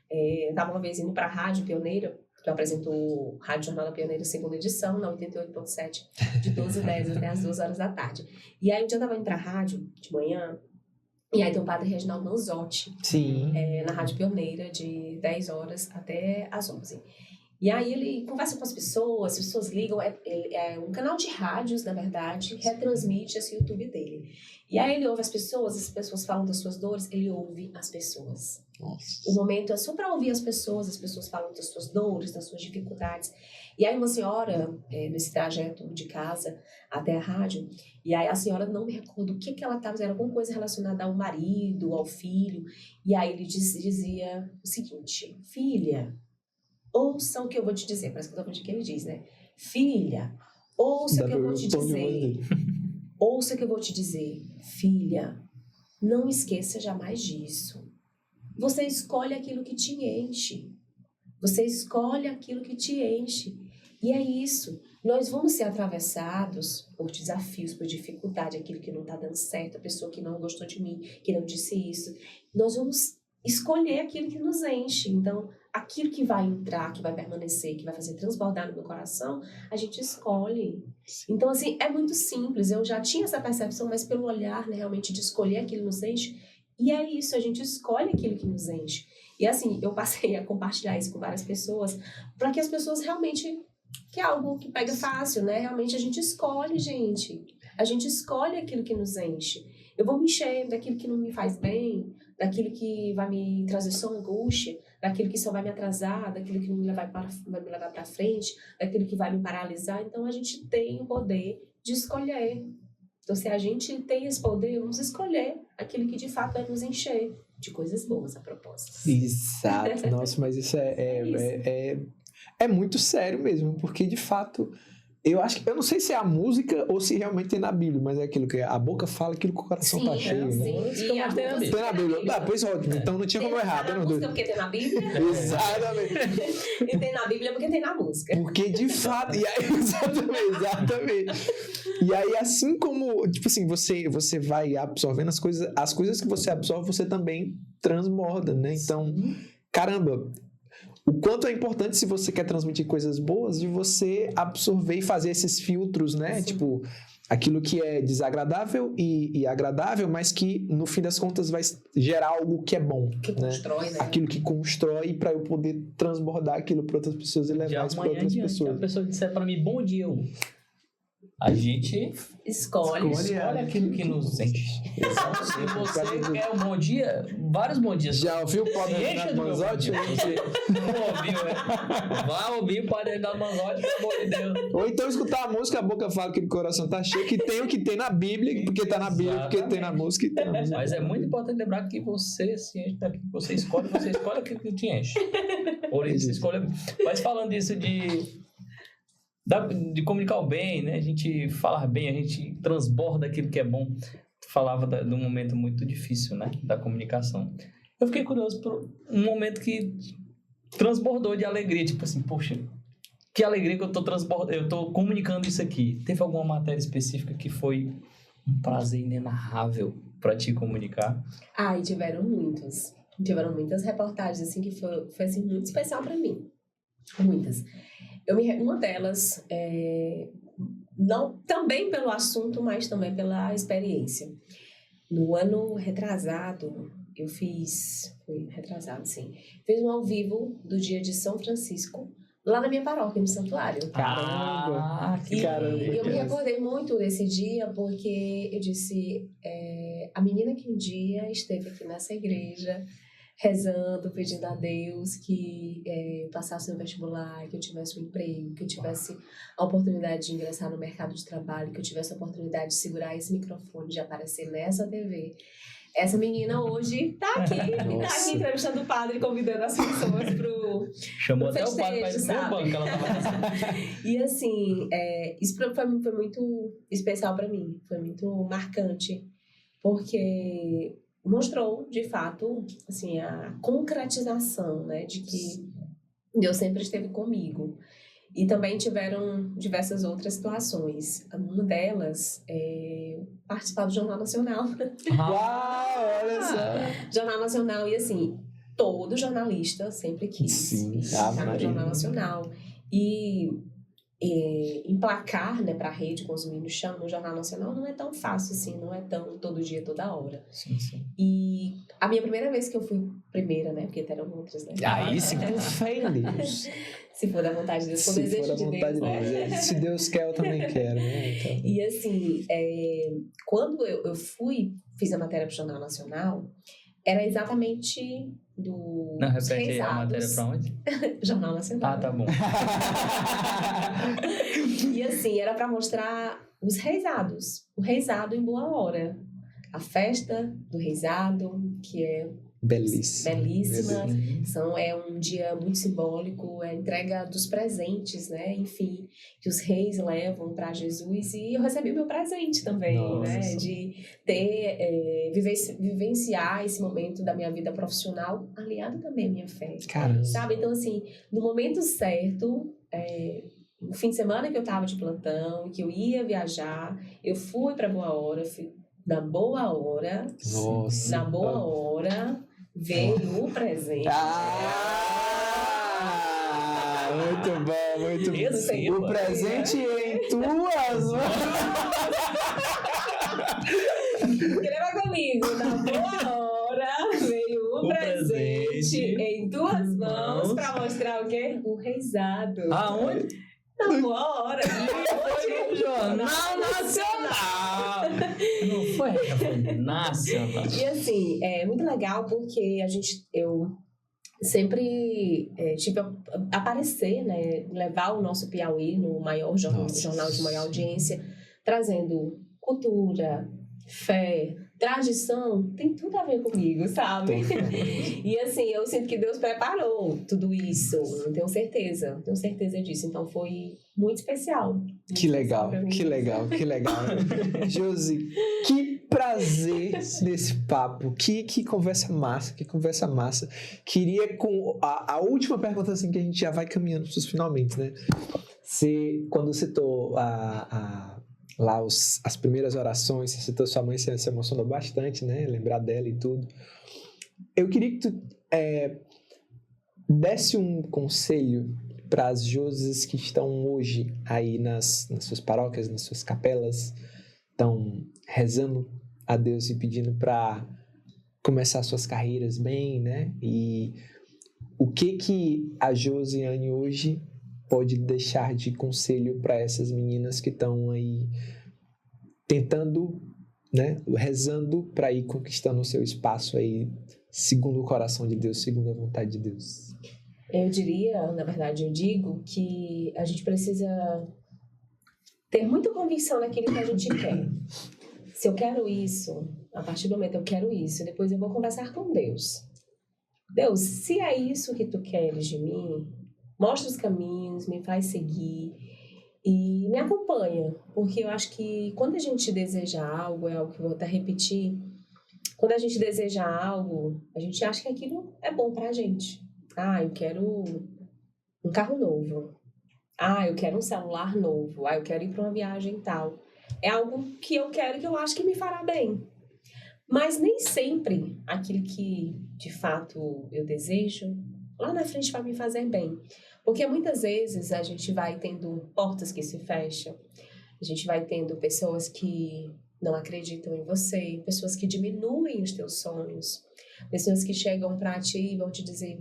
Eu estava uma vez indo para a Rádio Pioneira, que eu apresento o Rádio Jornal da Pioneira, segunda edição, na 88.7, de 12h10 até as 2h da tarde. E aí um dia eu estava indo para a rádio, de manhã, e aí tem o padre Reginaldo Manzotti, na Rádio Pioneira, de 10 horas até as 11. E aí ele conversa com as pessoas ligam, é um canal de rádios, na verdade, retransmite esse YouTube dele. E aí ele ouve as pessoas falam das suas dores, ele ouve as pessoas. Nossa. O momento é só para ouvir as pessoas falam das suas dores, das suas dificuldades. E aí uma senhora, nesse trajeto de casa até a rádio, e aí a senhora não me recorda o que ela estava fazendo, alguma coisa relacionada ao marido, ao filho, e aí ele dizia o seguinte, filha, ouça o que eu vou te dizer, parece que eu estou falando de que ele diz, né? Filha, ouça o que eu vou te dizer, ouça o que eu vou te dizer, filha, não esqueça jamais disso. Você escolhe aquilo que te enche. Você escolhe aquilo que te enche. E é isso. Nós vamos ser atravessados por desafios, por dificuldade, aquilo que não está dando certo, a pessoa que não gostou de mim, que não disse isso. Nós vamos escolher aquilo que nos enche. Então, aquilo que vai entrar, que vai permanecer, que vai fazer transbordar no meu coração, a gente escolhe. Então, assim, é muito simples. Eu já tinha essa percepção, mas pelo olhar, né, realmente, de escolher aquilo que nos enche. E é isso, a gente escolhe aquilo que nos enche. E assim, eu passei a compartilhar isso com várias pessoas, para que as pessoas realmente, que é algo que pega fácil, né? Realmente a gente escolhe, gente. A gente escolhe aquilo que nos enche. Eu vou me encher daquilo que não me faz bem, daquilo que vai me trazer só angústia, daquilo que só vai me atrasar, daquilo que não vai me levar para frente, daquilo que vai me paralisar. Então a gente tem o poder de escolher. Então, se a gente tem esse poder, vamos escolher aquilo que de fato vai nos encher de coisas boas a propósito. Exato, nossa, mas isso é muito sério mesmo, porque de fato, eu não sei se é a música ou se realmente tem na Bíblia, mas é aquilo que a boca fala, aquilo que o coração tá cheio, né? Sim, e a tem na Bíblia. Tem na Bíblia. Pois ótimo, então não tinha como errar. Tem na música porque tem na Bíblia. Exatamente. E tem na Bíblia porque tem na música. Porque de fato, e aí, exatamente. E aí, assim como, tipo assim, você vai absorvendo as coisas que você absorve, você também transborda, né? Então, caramba, o quanto é importante, se você quer transmitir coisas boas, de você absorver e fazer esses filtros, né? Sim. Tipo, aquilo que é desagradável e agradável, mas que, no fim das contas, vai gerar algo que é bom. Que constrói, né? Aquilo que constrói para eu poder transbordar aquilo para outras pessoas e levar isso para outras pessoas. Se a pessoa disser para mim, bom dia, a gente escolhe aquilo que nos enche. Então, se você quer um bom dia, vários bons dias. Já ouviu o Padre Reginaldo Manzotti? Não ouviu, né? Vai ouvir o Padre Reginaldo Manzotti, pelo amor de Deus. Ou então escutar a música, a boca fala que o coração tá cheio, que tem o que tem na Bíblia, porque tá na Bíblia, porque tem na música e tem na música. Mas é muito importante lembrar que você se enche daquilo que você escolhe aquilo que te enche. Por isso, escolha. Mas falando disso de comunicar o bem, né? A gente falar bem, a gente transborda aquilo que é bom. Tu falava de um momento muito difícil, né? Da comunicação. Eu fiquei curioso por um momento que transbordou de alegria. Tipo assim, poxa, que alegria que eu tô comunicando isso aqui. Teve alguma matéria específica que foi um prazer inenarrável para te comunicar? E tiveram muitos. tiveram muitas reportagens, assim, que foi assim, muito especial para mim. Muitas. Uma delas, não, também pelo assunto, mas também pela experiência. No ano retrasado, fiz um ao vivo do dia de São Francisco, lá na minha paróquia, no santuário. Caramba! Caramba! Eu me recordei muito desse dia, porque eu disse, a menina que um dia esteve aqui nessa igreja, rezando, pedindo a Deus que passasse no vestibular, que eu tivesse um emprego, que eu tivesse a oportunidade de ingressar no mercado de trabalho, que eu tivesse a oportunidade de segurar esse microfone, de aparecer nessa TV. Essa menina hoje tá aqui entrevistando o padre, convidando as pessoas pro Chamou pro até o padre para ir pro meu banco, ela tava E assim, isso foi muito especial para mim, foi muito marcante, porque mostrou, de fato, assim, a concretização, né, de que Deus sempre esteve comigo. E também tiveram diversas outras situações. Uma delas é participar do Jornal Nacional. Uau, olha só! Jornal Nacional, e assim, todo jornalista sempre quis estar no Jornal Nacional. E emplacar, né, para a rede, como os meninos chamam, no Jornal Nacional não é tão fácil assim, não é tão todo dia, toda hora. Sim. E a minha primeira vez que eu fui primeira, né, porque terão outras, né? Aí sim, com fé em Deus. Se for da vontade de Deus, com desejo de Deus, né? Se Deus quer, eu também quero, né? Então... E assim, quando eu fiz a matéria para o Jornal Nacional, era exatamente do Não, repete a matéria pra onde? Jornal Nacional. Ah, tá bom. E assim, era para mostrar os reisados. O reisado em boa hora. A festa do reisado, que é belíssima. É um dia muito simbólico, é a entrega dos presentes, né? Enfim, que os reis levam para Jesus. E eu recebi meu presente também, né? De ter, vivenciar esse momento da minha vida profissional, aliado também à minha fé. Caramba. Sabe? Então, assim, no momento certo, no fim de semana que eu estava de plantão, que eu ia viajar, eu fui para Boa Hora, na boa hora. Nossa. Na boa hora veio o presente. Muito bom, muito bom. O presente em tuas mãos. Escreva comigo. Na boa hora veio o presente em tuas mãos para mostrar o quê? O reisado. Aonde? Na boa hora. Foi no Jornal Nacional. Não foi nacional. E assim, é muito legal porque eu sempre tive a aparecer, né, levar o nosso Piauí no maior jornal de maior audiência, trazendo cultura, fé, tradição, tem tudo a ver comigo, sabe? E assim, eu sinto que Deus preparou tudo isso, eu tenho certeza disso, então foi muito especial. Que legal. Josi, que prazer nesse papo, que conversa massa, Queria com a última pergunta, assim, que a gente já vai caminhando para os finalmente, né? Quando citou lá as primeiras orações, você citou sua mãe, você se emocionou bastante, né? Lembrar dela e tudo. Eu queria que tu desse um conselho para as Joses que estão hoje aí nas suas paróquias, nas suas capelas, estão rezando a Deus e pedindo para começar suas carreiras bem, né? E o que a Josiane hoje pode deixar de conselho para essas meninas que estão aí tentando, né, rezando para ir conquistando o seu espaço aí, segundo o coração de Deus, segundo a vontade de Deus? Eu diria, na verdade, eu digo que a gente precisa ter muita convicção naquilo que a gente quer. Se eu quero isso, a partir do momento eu quero isso, depois eu vou conversar com Deus. Deus, se é isso que tu queres de mim, mostra os caminhos, me faz seguir e me acompanha, porque eu acho que quando a gente deseja algo, é algo que eu vou até repetir, quando a gente deseja algo, a gente acha que aquilo é bom pra gente. Eu quero um carro novo. Eu quero um celular novo. Eu quero ir para uma viagem e tal. É algo que eu quero e que eu acho que me fará bem. Mas nem sempre aquilo que, de fato, eu desejo, lá na frente vai me fazer bem. Porque muitas vezes a gente vai tendo portas que se fecham, a gente vai tendo pessoas que não acreditam em você, pessoas que diminuem os teus sonhos, pessoas que chegam para ti e vão te dizer,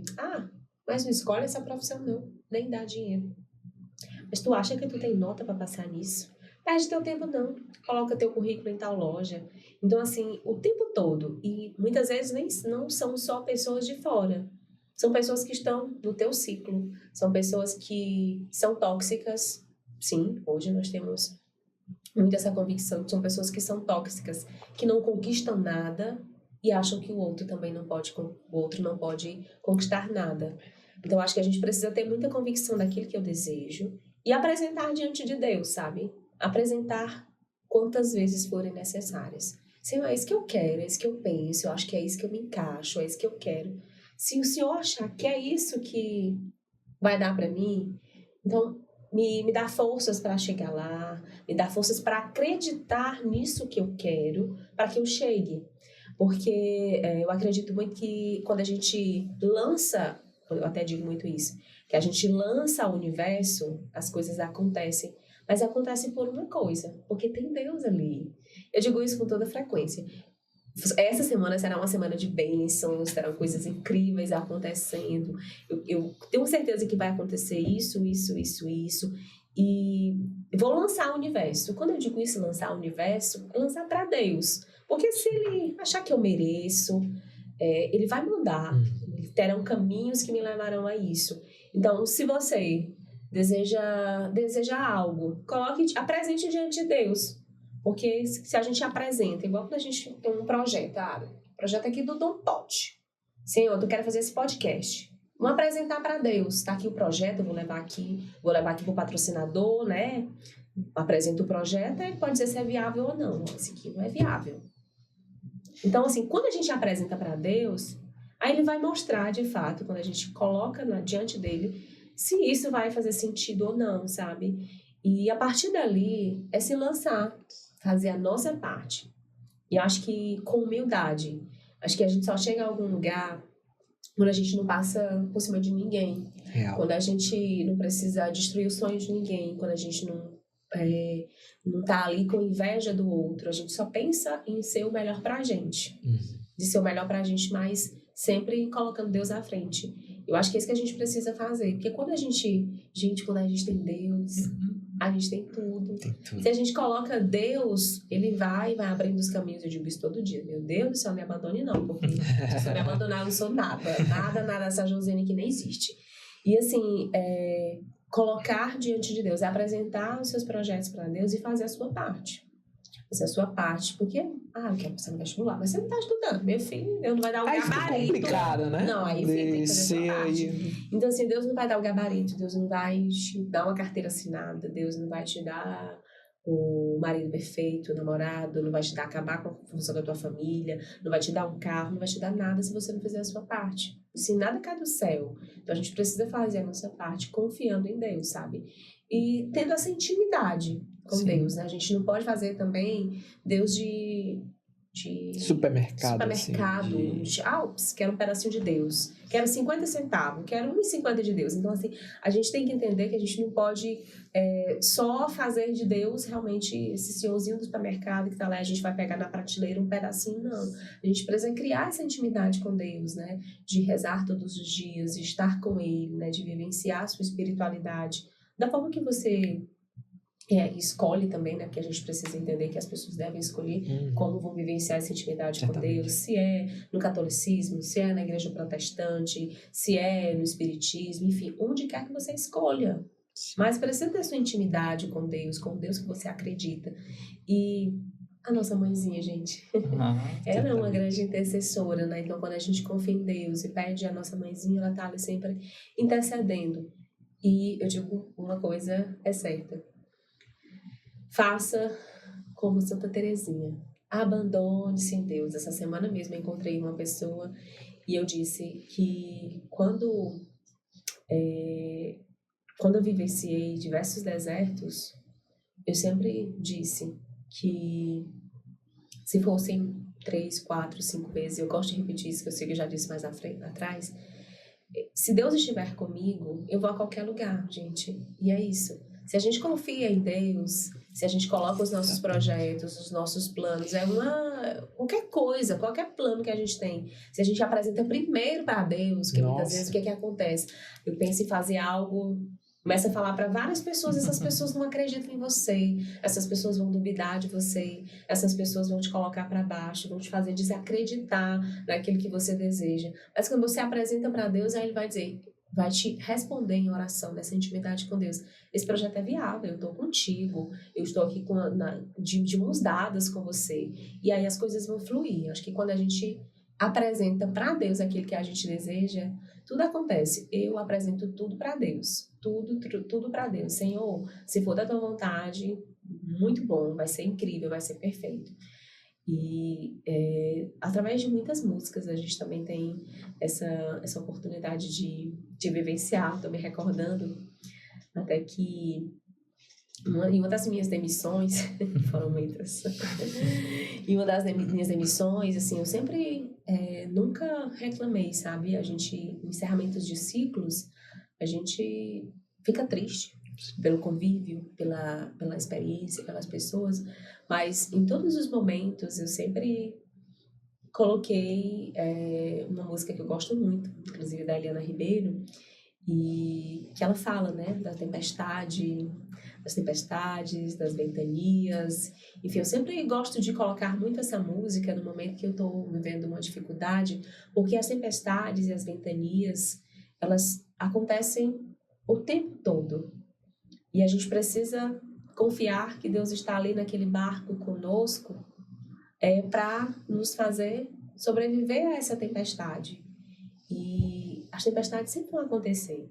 mas não escolhe essa profissão não, nem dá dinheiro. Mas tu acha que tu tem nota para passar nisso? Perde teu tempo não, coloca teu currículo em tal loja. Então assim, o tempo todo, e muitas vezes não são só pessoas de fora, são pessoas que estão no teu ciclo, são pessoas que são tóxicas. Sim, hoje nós temos muito essa convicção que são pessoas que são tóxicas, que não conquistam nada e acham que o outro não pode conquistar nada. Então, acho que a gente precisa ter muita convicção daquilo que eu desejo e apresentar diante de Deus, sabe? Apresentar quantas vezes forem necessárias. Senhor, é isso que eu quero, é isso que eu penso, eu acho que é isso que eu me encaixo, é isso que eu quero. Se o Senhor achar que é isso que vai dar para mim, então me dá forças para chegar lá, me dá forças para acreditar nisso que eu quero, para que eu chegue. Porque eu acredito muito que quando a gente lança, eu até digo muito isso, que a gente lança ao universo, as coisas acontecem, mas acontecem por uma coisa, porque tem Deus ali. Eu digo isso com toda frequência. Essa semana será uma semana de bênçãos, terão coisas incríveis acontecendo. Eu tenho certeza que vai acontecer isso. E vou lançar o universo. Quando eu digo isso, lançar o universo, é lançar para Deus. Porque se ele achar que eu mereço, ele vai mandar. Terão caminhos que me levarão a isso. Então, se você deseja algo, apresente diante de Deus. Porque se a gente apresenta, igual quando a gente tem um projeto, projeto aqui do Dom Totti. Senhor, eu quero fazer esse podcast. Vamos apresentar para Deus. Tá aqui o projeto, eu vou levar aqui pro patrocinador, né? Apresento o projeto, ele pode dizer se é viável ou não. Esse aqui não é viável. Então, assim, quando a gente apresenta para Deus, aí ele vai mostrar, de fato, quando a gente coloca diante dele, se isso vai fazer sentido ou não, sabe? E a partir dali, é se lançar, fazer a nossa parte. E acho que com humildade, acho que a gente só chega a algum lugar quando a gente não passa por cima de ninguém. Real. Quando a gente não precisa destruir os sonhos de ninguém, quando a gente não tá ali com inveja do outro, a gente só pensa em ser o melhor pra gente. De ser o melhor pra gente, mas sempre colocando Deus à frente. Eu acho que é isso que a gente precisa fazer. Porque quando a gente tem Deus, a gente tem tudo. Se a gente coloca Deus, ele vai abrindo os caminhos. Eu digo isso todo dia. Meu Deus do céu, não me abandone não, porque se você me abandonar, eu não sou nada. Nada, essa Josiane que nem existe. E assim, colocar diante de Deus, apresentar os seus projetos para Deus e fazer a sua parte. Fazer a sua parte, porque, eu quero passar no vestibular, mas você não está estudando, meu filho, Deus não vai dar o gabarito. É complicado, né? Não, aí filho, tem que fazer a sua parte. Então, assim, Deus não vai dar o gabarito, Deus não vai te dar uma carteira assinada, Deus não vai te dar o marido perfeito, o namorado, não vai te dar acabar com a função da tua família, não vai te dar um carro, não vai te dar nada se você não fizer a sua parte. Assim, nada cai do céu. Então, a gente precisa fazer a nossa parte confiando em Deus, sabe? E tendo essa intimidade com Deus, né? A gente não pode fazer também Deus de supermercado. Quero um pedacinho de Deus, quero 50 centavos, quero 1,50 de Deus. Então, assim, a gente tem que entender que a gente não pode só fazer de Deus realmente esse senhorzinho do supermercado que tá lá, a gente vai pegar na prateleira um pedacinho, não. A gente precisa criar essa intimidade com Deus, né? De rezar todos os dias, de estar com Ele, né? De vivenciar a sua espiritualidade da forma que você escolhe também, né? Porque a gente precisa entender que as pessoas devem escolher como vão vivenciar essa intimidade com Deus. Se é no catolicismo, se é na igreja protestante, se é no espiritismo, enfim, onde quer que você escolha. Mas precisa ter sua intimidade com Deus que você acredita. E a nossa mãezinha, gente, ela é uma grande intercessora, né? Então, quando a gente confia em Deus e pede a nossa mãezinha, ela tá ali sempre intercedendo. E eu digo, uma coisa é certa. Faça como Santa Teresinha. Abandone-se em Deus. Essa semana mesmo eu encontrei uma pessoa e eu disse que quando eu vivenciei diversos desertos, eu sempre disse que se fossem 3, 4, 5 vezes, eu gosto de repetir isso, que eu sei que eu já disse mais atrás, se Deus estiver comigo, eu vou a qualquer lugar, gente. E é isso. Se a gente confia em Deus, se a gente coloca os nossos projetos, os nossos planos, qualquer coisa, qualquer plano que a gente tem, se a gente apresenta primeiro para Deus, que muitas vezes o que acontece? Eu penso em fazer algo, começa a falar para várias pessoas, essas pessoas não acreditam em você, essas pessoas vão duvidar de você, essas pessoas vão te colocar para baixo, vão te fazer desacreditar naquilo que você deseja. Mas quando você apresenta para Deus, aí Ele vai dizer, vai te responder em oração, nessa intimidade com Deus. Esse projeto é viável, eu estou contigo, eu estou aqui de mãos dadas com você. E aí as coisas vão fluir. Acho que quando a gente apresenta para Deus aquilo que a gente deseja, tudo acontece. Eu apresento tudo para Deus. Tudo para Deus. Senhor, se for da tua vontade, muito bom, vai ser incrível, vai ser perfeito. E através de muitas músicas a gente também tem essa oportunidade de vivenciar. Estou me recordando até que em uma das minhas demissões, foram muitas, em uma das minhas demissões, assim, eu sempre nunca reclamei, sabe? Em encerramentos de ciclos, a gente fica triste pelo convívio, pela experiência, pelas pessoas, mas em todos os momentos eu sempre coloquei uma música que eu gosto muito, inclusive da Eliana Ribeiro, e que ela fala, né, das tempestades, das ventanias, enfim, eu sempre gosto de colocar muito essa música no momento que eu estou vivendo uma dificuldade, porque as tempestades e as ventanias, elas acontecem o tempo todo, e a gente precisa confiar que Deus está ali naquele barco conosco para nos fazer sobreviver a essa tempestade. E as tempestades sempre vão acontecer.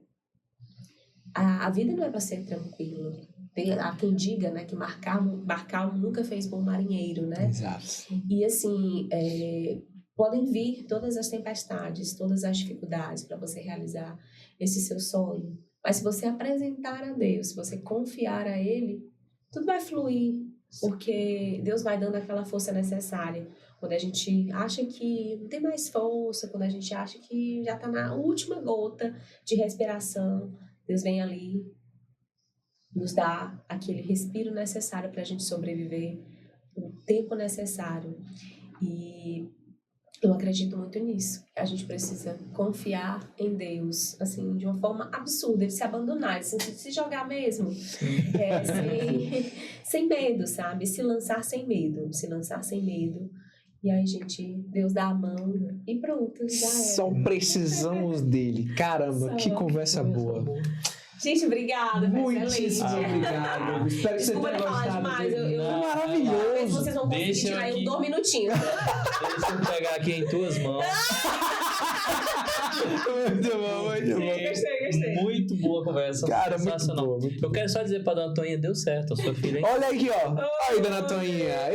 A vida não é para ser tranquila. Há quem diga, né, que mar calmo nunca fez bom marinheiro, né? Exato. E assim, podem vir todas as tempestades, todas as dificuldades para você realizar esse seu sonho. Mas se você apresentar a Deus, se você confiar a Ele, tudo vai fluir, porque Deus vai dando aquela força necessária. Quando a gente acha que não tem mais força, quando a gente acha que já está na última gota de respiração, Deus vem ali, nos dá aquele respiro necessário para a gente sobreviver, o tempo necessário. E eu acredito muito nisso. A gente precisa confiar em Deus, assim, de uma forma absurda, de se abandonar, de se jogar mesmo, sem medo, sabe? Se lançar sem medo. E aí, gente, Deus dá a mão e pronto, já é. Só precisamos dele. Caramba, que conversa boa. Gente, obrigada. Muitíssimo obrigado. Espero que você tenha gostado. Demais. Maravilhoso. Vocês vão conseguir tirar aí 2 minutinhos. Deixa eu pegar aqui em tuas mãos. Muito bom. Gostei. Muito boa a conversa. Cara, sensacional. muito boa. Eu quero só dizer pra Dona Toinha, deu certo, a sua filha. Olha aqui, ó. Aí, Dona Toinha.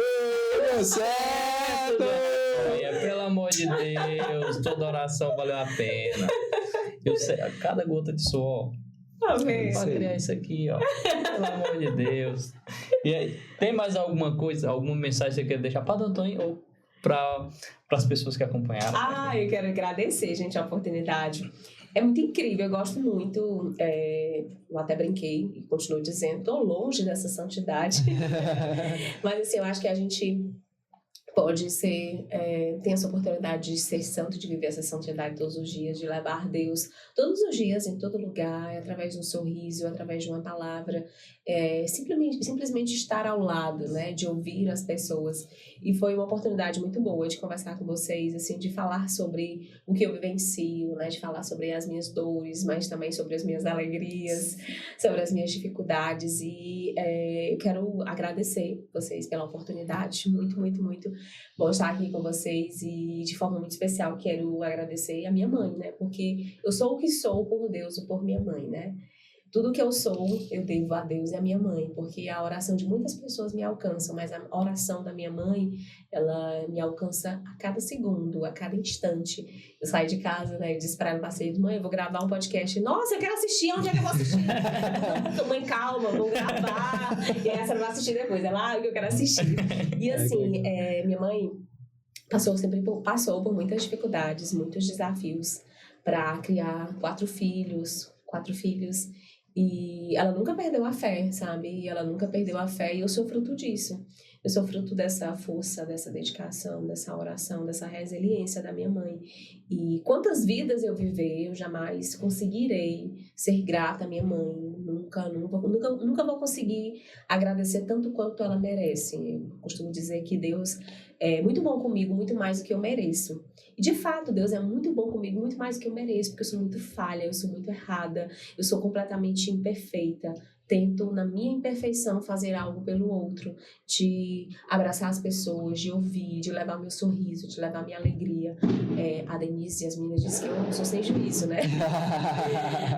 Deu certo. Toinha, pelo amor de Deus, toda oração valeu a pena. Eu sei, cada gota de suor. Amém. Pra criar isso aqui, ó. Pelo amor de Deus. E aí, tem mais alguma coisa, alguma mensagem que você quer deixar pra Dona Toinha ou para as pessoas que acompanharam? Eu quero agradecer, gente, a oportunidade. É muito incrível, eu gosto muito. Eu até brinquei e continuo dizendo, tô longe dessa santidade. Mas assim, eu acho que a gente pode ser, tem essa oportunidade de ser santo, de viver essa santidade todos os dias, de levar Deus todos os dias, em todo lugar, através de um sorriso, através de uma palavra, simplesmente estar ao lado, né, de ouvir as pessoas. E foi uma oportunidade muito boa de conversar com vocês, assim, de falar sobre o que eu vivencio, né, de falar sobre as minhas dores, mas também sobre as minhas alegrias, sobre as minhas dificuldades. E eu quero agradecer vocês pela oportunidade, muito, muito, muito bom estar aqui com vocês. E de forma muito especial quero agradecer a minha mãe, né, porque eu sou o que sou por Deus e por minha mãe, né. Tudo que eu sou, eu devo a Deus e a minha mãe, porque a oração de muitas pessoas me alcança, mas a oração da minha mãe, ela me alcança a cada segundo, a cada instante. Eu saio de casa, né, eu disse pra ela, passei, mãe, eu vou gravar um podcast. Nossa, eu quero assistir, onde é que eu vou assistir? Mãe, calma, vou gravar. E aí essa não vai assistir depois, ela, eu quero assistir. E assim, minha mãe, passou por muitas dificuldades, muitos desafios para criar 4 filhos. E ela nunca perdeu a fé, sabe? E ela nunca perdeu a fé e eu sou fruto disso. Eu sou fruto dessa força, dessa dedicação, dessa oração, dessa resiliência da minha mãe. E quantas vidas eu viver, eu jamais conseguirei ser grata à minha mãe. Nunca vou conseguir agradecer tanto quanto ela merece. Eu costumo dizer que Deus é muito bom comigo, muito mais do que eu mereço. E de fato, Deus é muito bom comigo, muito mais do que eu mereço, porque eu sou muito falha, eu sou muito errada, eu sou completamente imperfeita. Tento, na minha imperfeição, fazer algo pelo outro, de abraçar as pessoas, de ouvir, de levar meu sorriso, de levar minha alegria. A Denise e as meninas dizem que eu não sou sem juízo, né?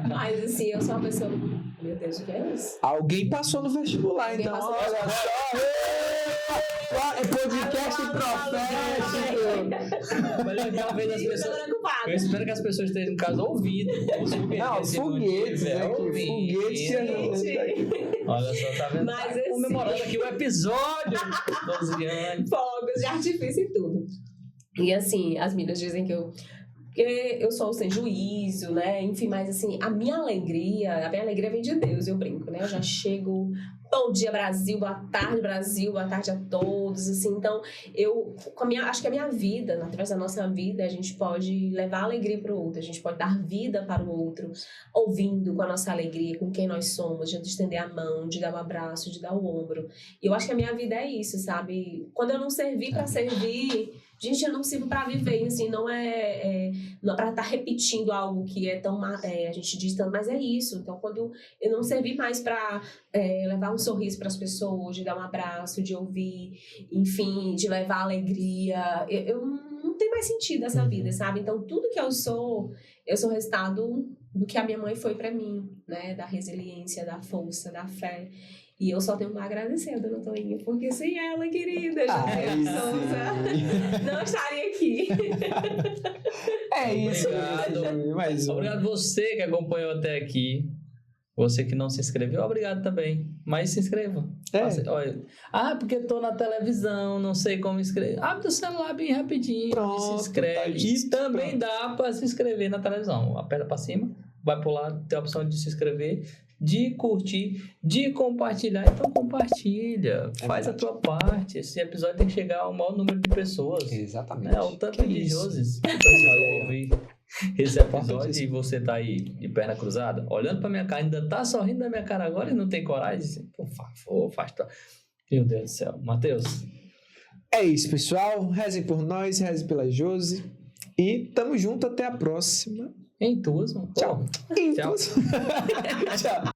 Mas assim, eu sou uma pessoa... Meu Deus, o que é isso? Alguém passou no vestibular, então. Olha só! É podcast profético! Mas talvez as pessoas... Eu espero que as pessoas estejam em casa ouvindo. Não, foguetes, né? Olha só, tá vendo? Mas, tá comemorando aqui o episódio 12 anos. Fogos de artifício e tudo. E assim, as meninas dizem que eu sou sem juízo, né? Enfim, mas assim, a minha alegria vem de Deus, eu brinco, né? Eu já chego, bom dia Brasil, boa tarde a todos, assim. Então, acho que a minha vida, através da nossa vida, a gente pode levar alegria para o outro, a gente pode dar vida para o outro, ouvindo com a nossa alegria, com quem nós somos, de estender a mão, de dar um abraço, de dar o ombro. E eu acho que a minha vida é isso, sabe? Quando eu não servi para servir... Gente, eu não sirvo para viver, assim, não é para estar repetindo algo que é tão, a gente diz tanto, mas é isso. Então, quando eu não servi mais para levar um sorriso para as pessoas, de dar um abraço, de ouvir, enfim, de levar alegria, eu não tenho mais sentido essa vida, sabe? Então, tudo que eu sou resultado do que a minha mãe foi para mim, né? Da resiliência, da força, da fé. E eu só tenho para agradecer a Dona Toinha, porque sem ela, querida, não estaria aqui. É isso. Obrigado você que acompanhou até aqui. Você que não se inscreveu, obrigado também. Mas se inscreva. Olha, porque estou na televisão, não sei como inscrever. Abre o celular bem rapidinho. Pronto, e se inscreve. Tá e também dá para se inscrever na televisão. Aperta para cima, vai pro lado, tem a opção de se inscrever, de curtir, de compartilhar. Então compartilha, faz a tua parte. Esse episódio tem que chegar ao maior número de pessoas. Exatamente. O tanto de Joses que precisam ouvir esse episódio e você tá aí de perna cruzada, olhando pra minha cara, ainda tá sorrindo da minha cara agora e não tem coragem? Por favor, faz tua... Meu Deus do céu. Matheus? É isso, pessoal. Rezem por nós, rezem pela Josi. E tamo junto, até a próxima. Em tuas, mano. Tchau. Tchau. Tchau.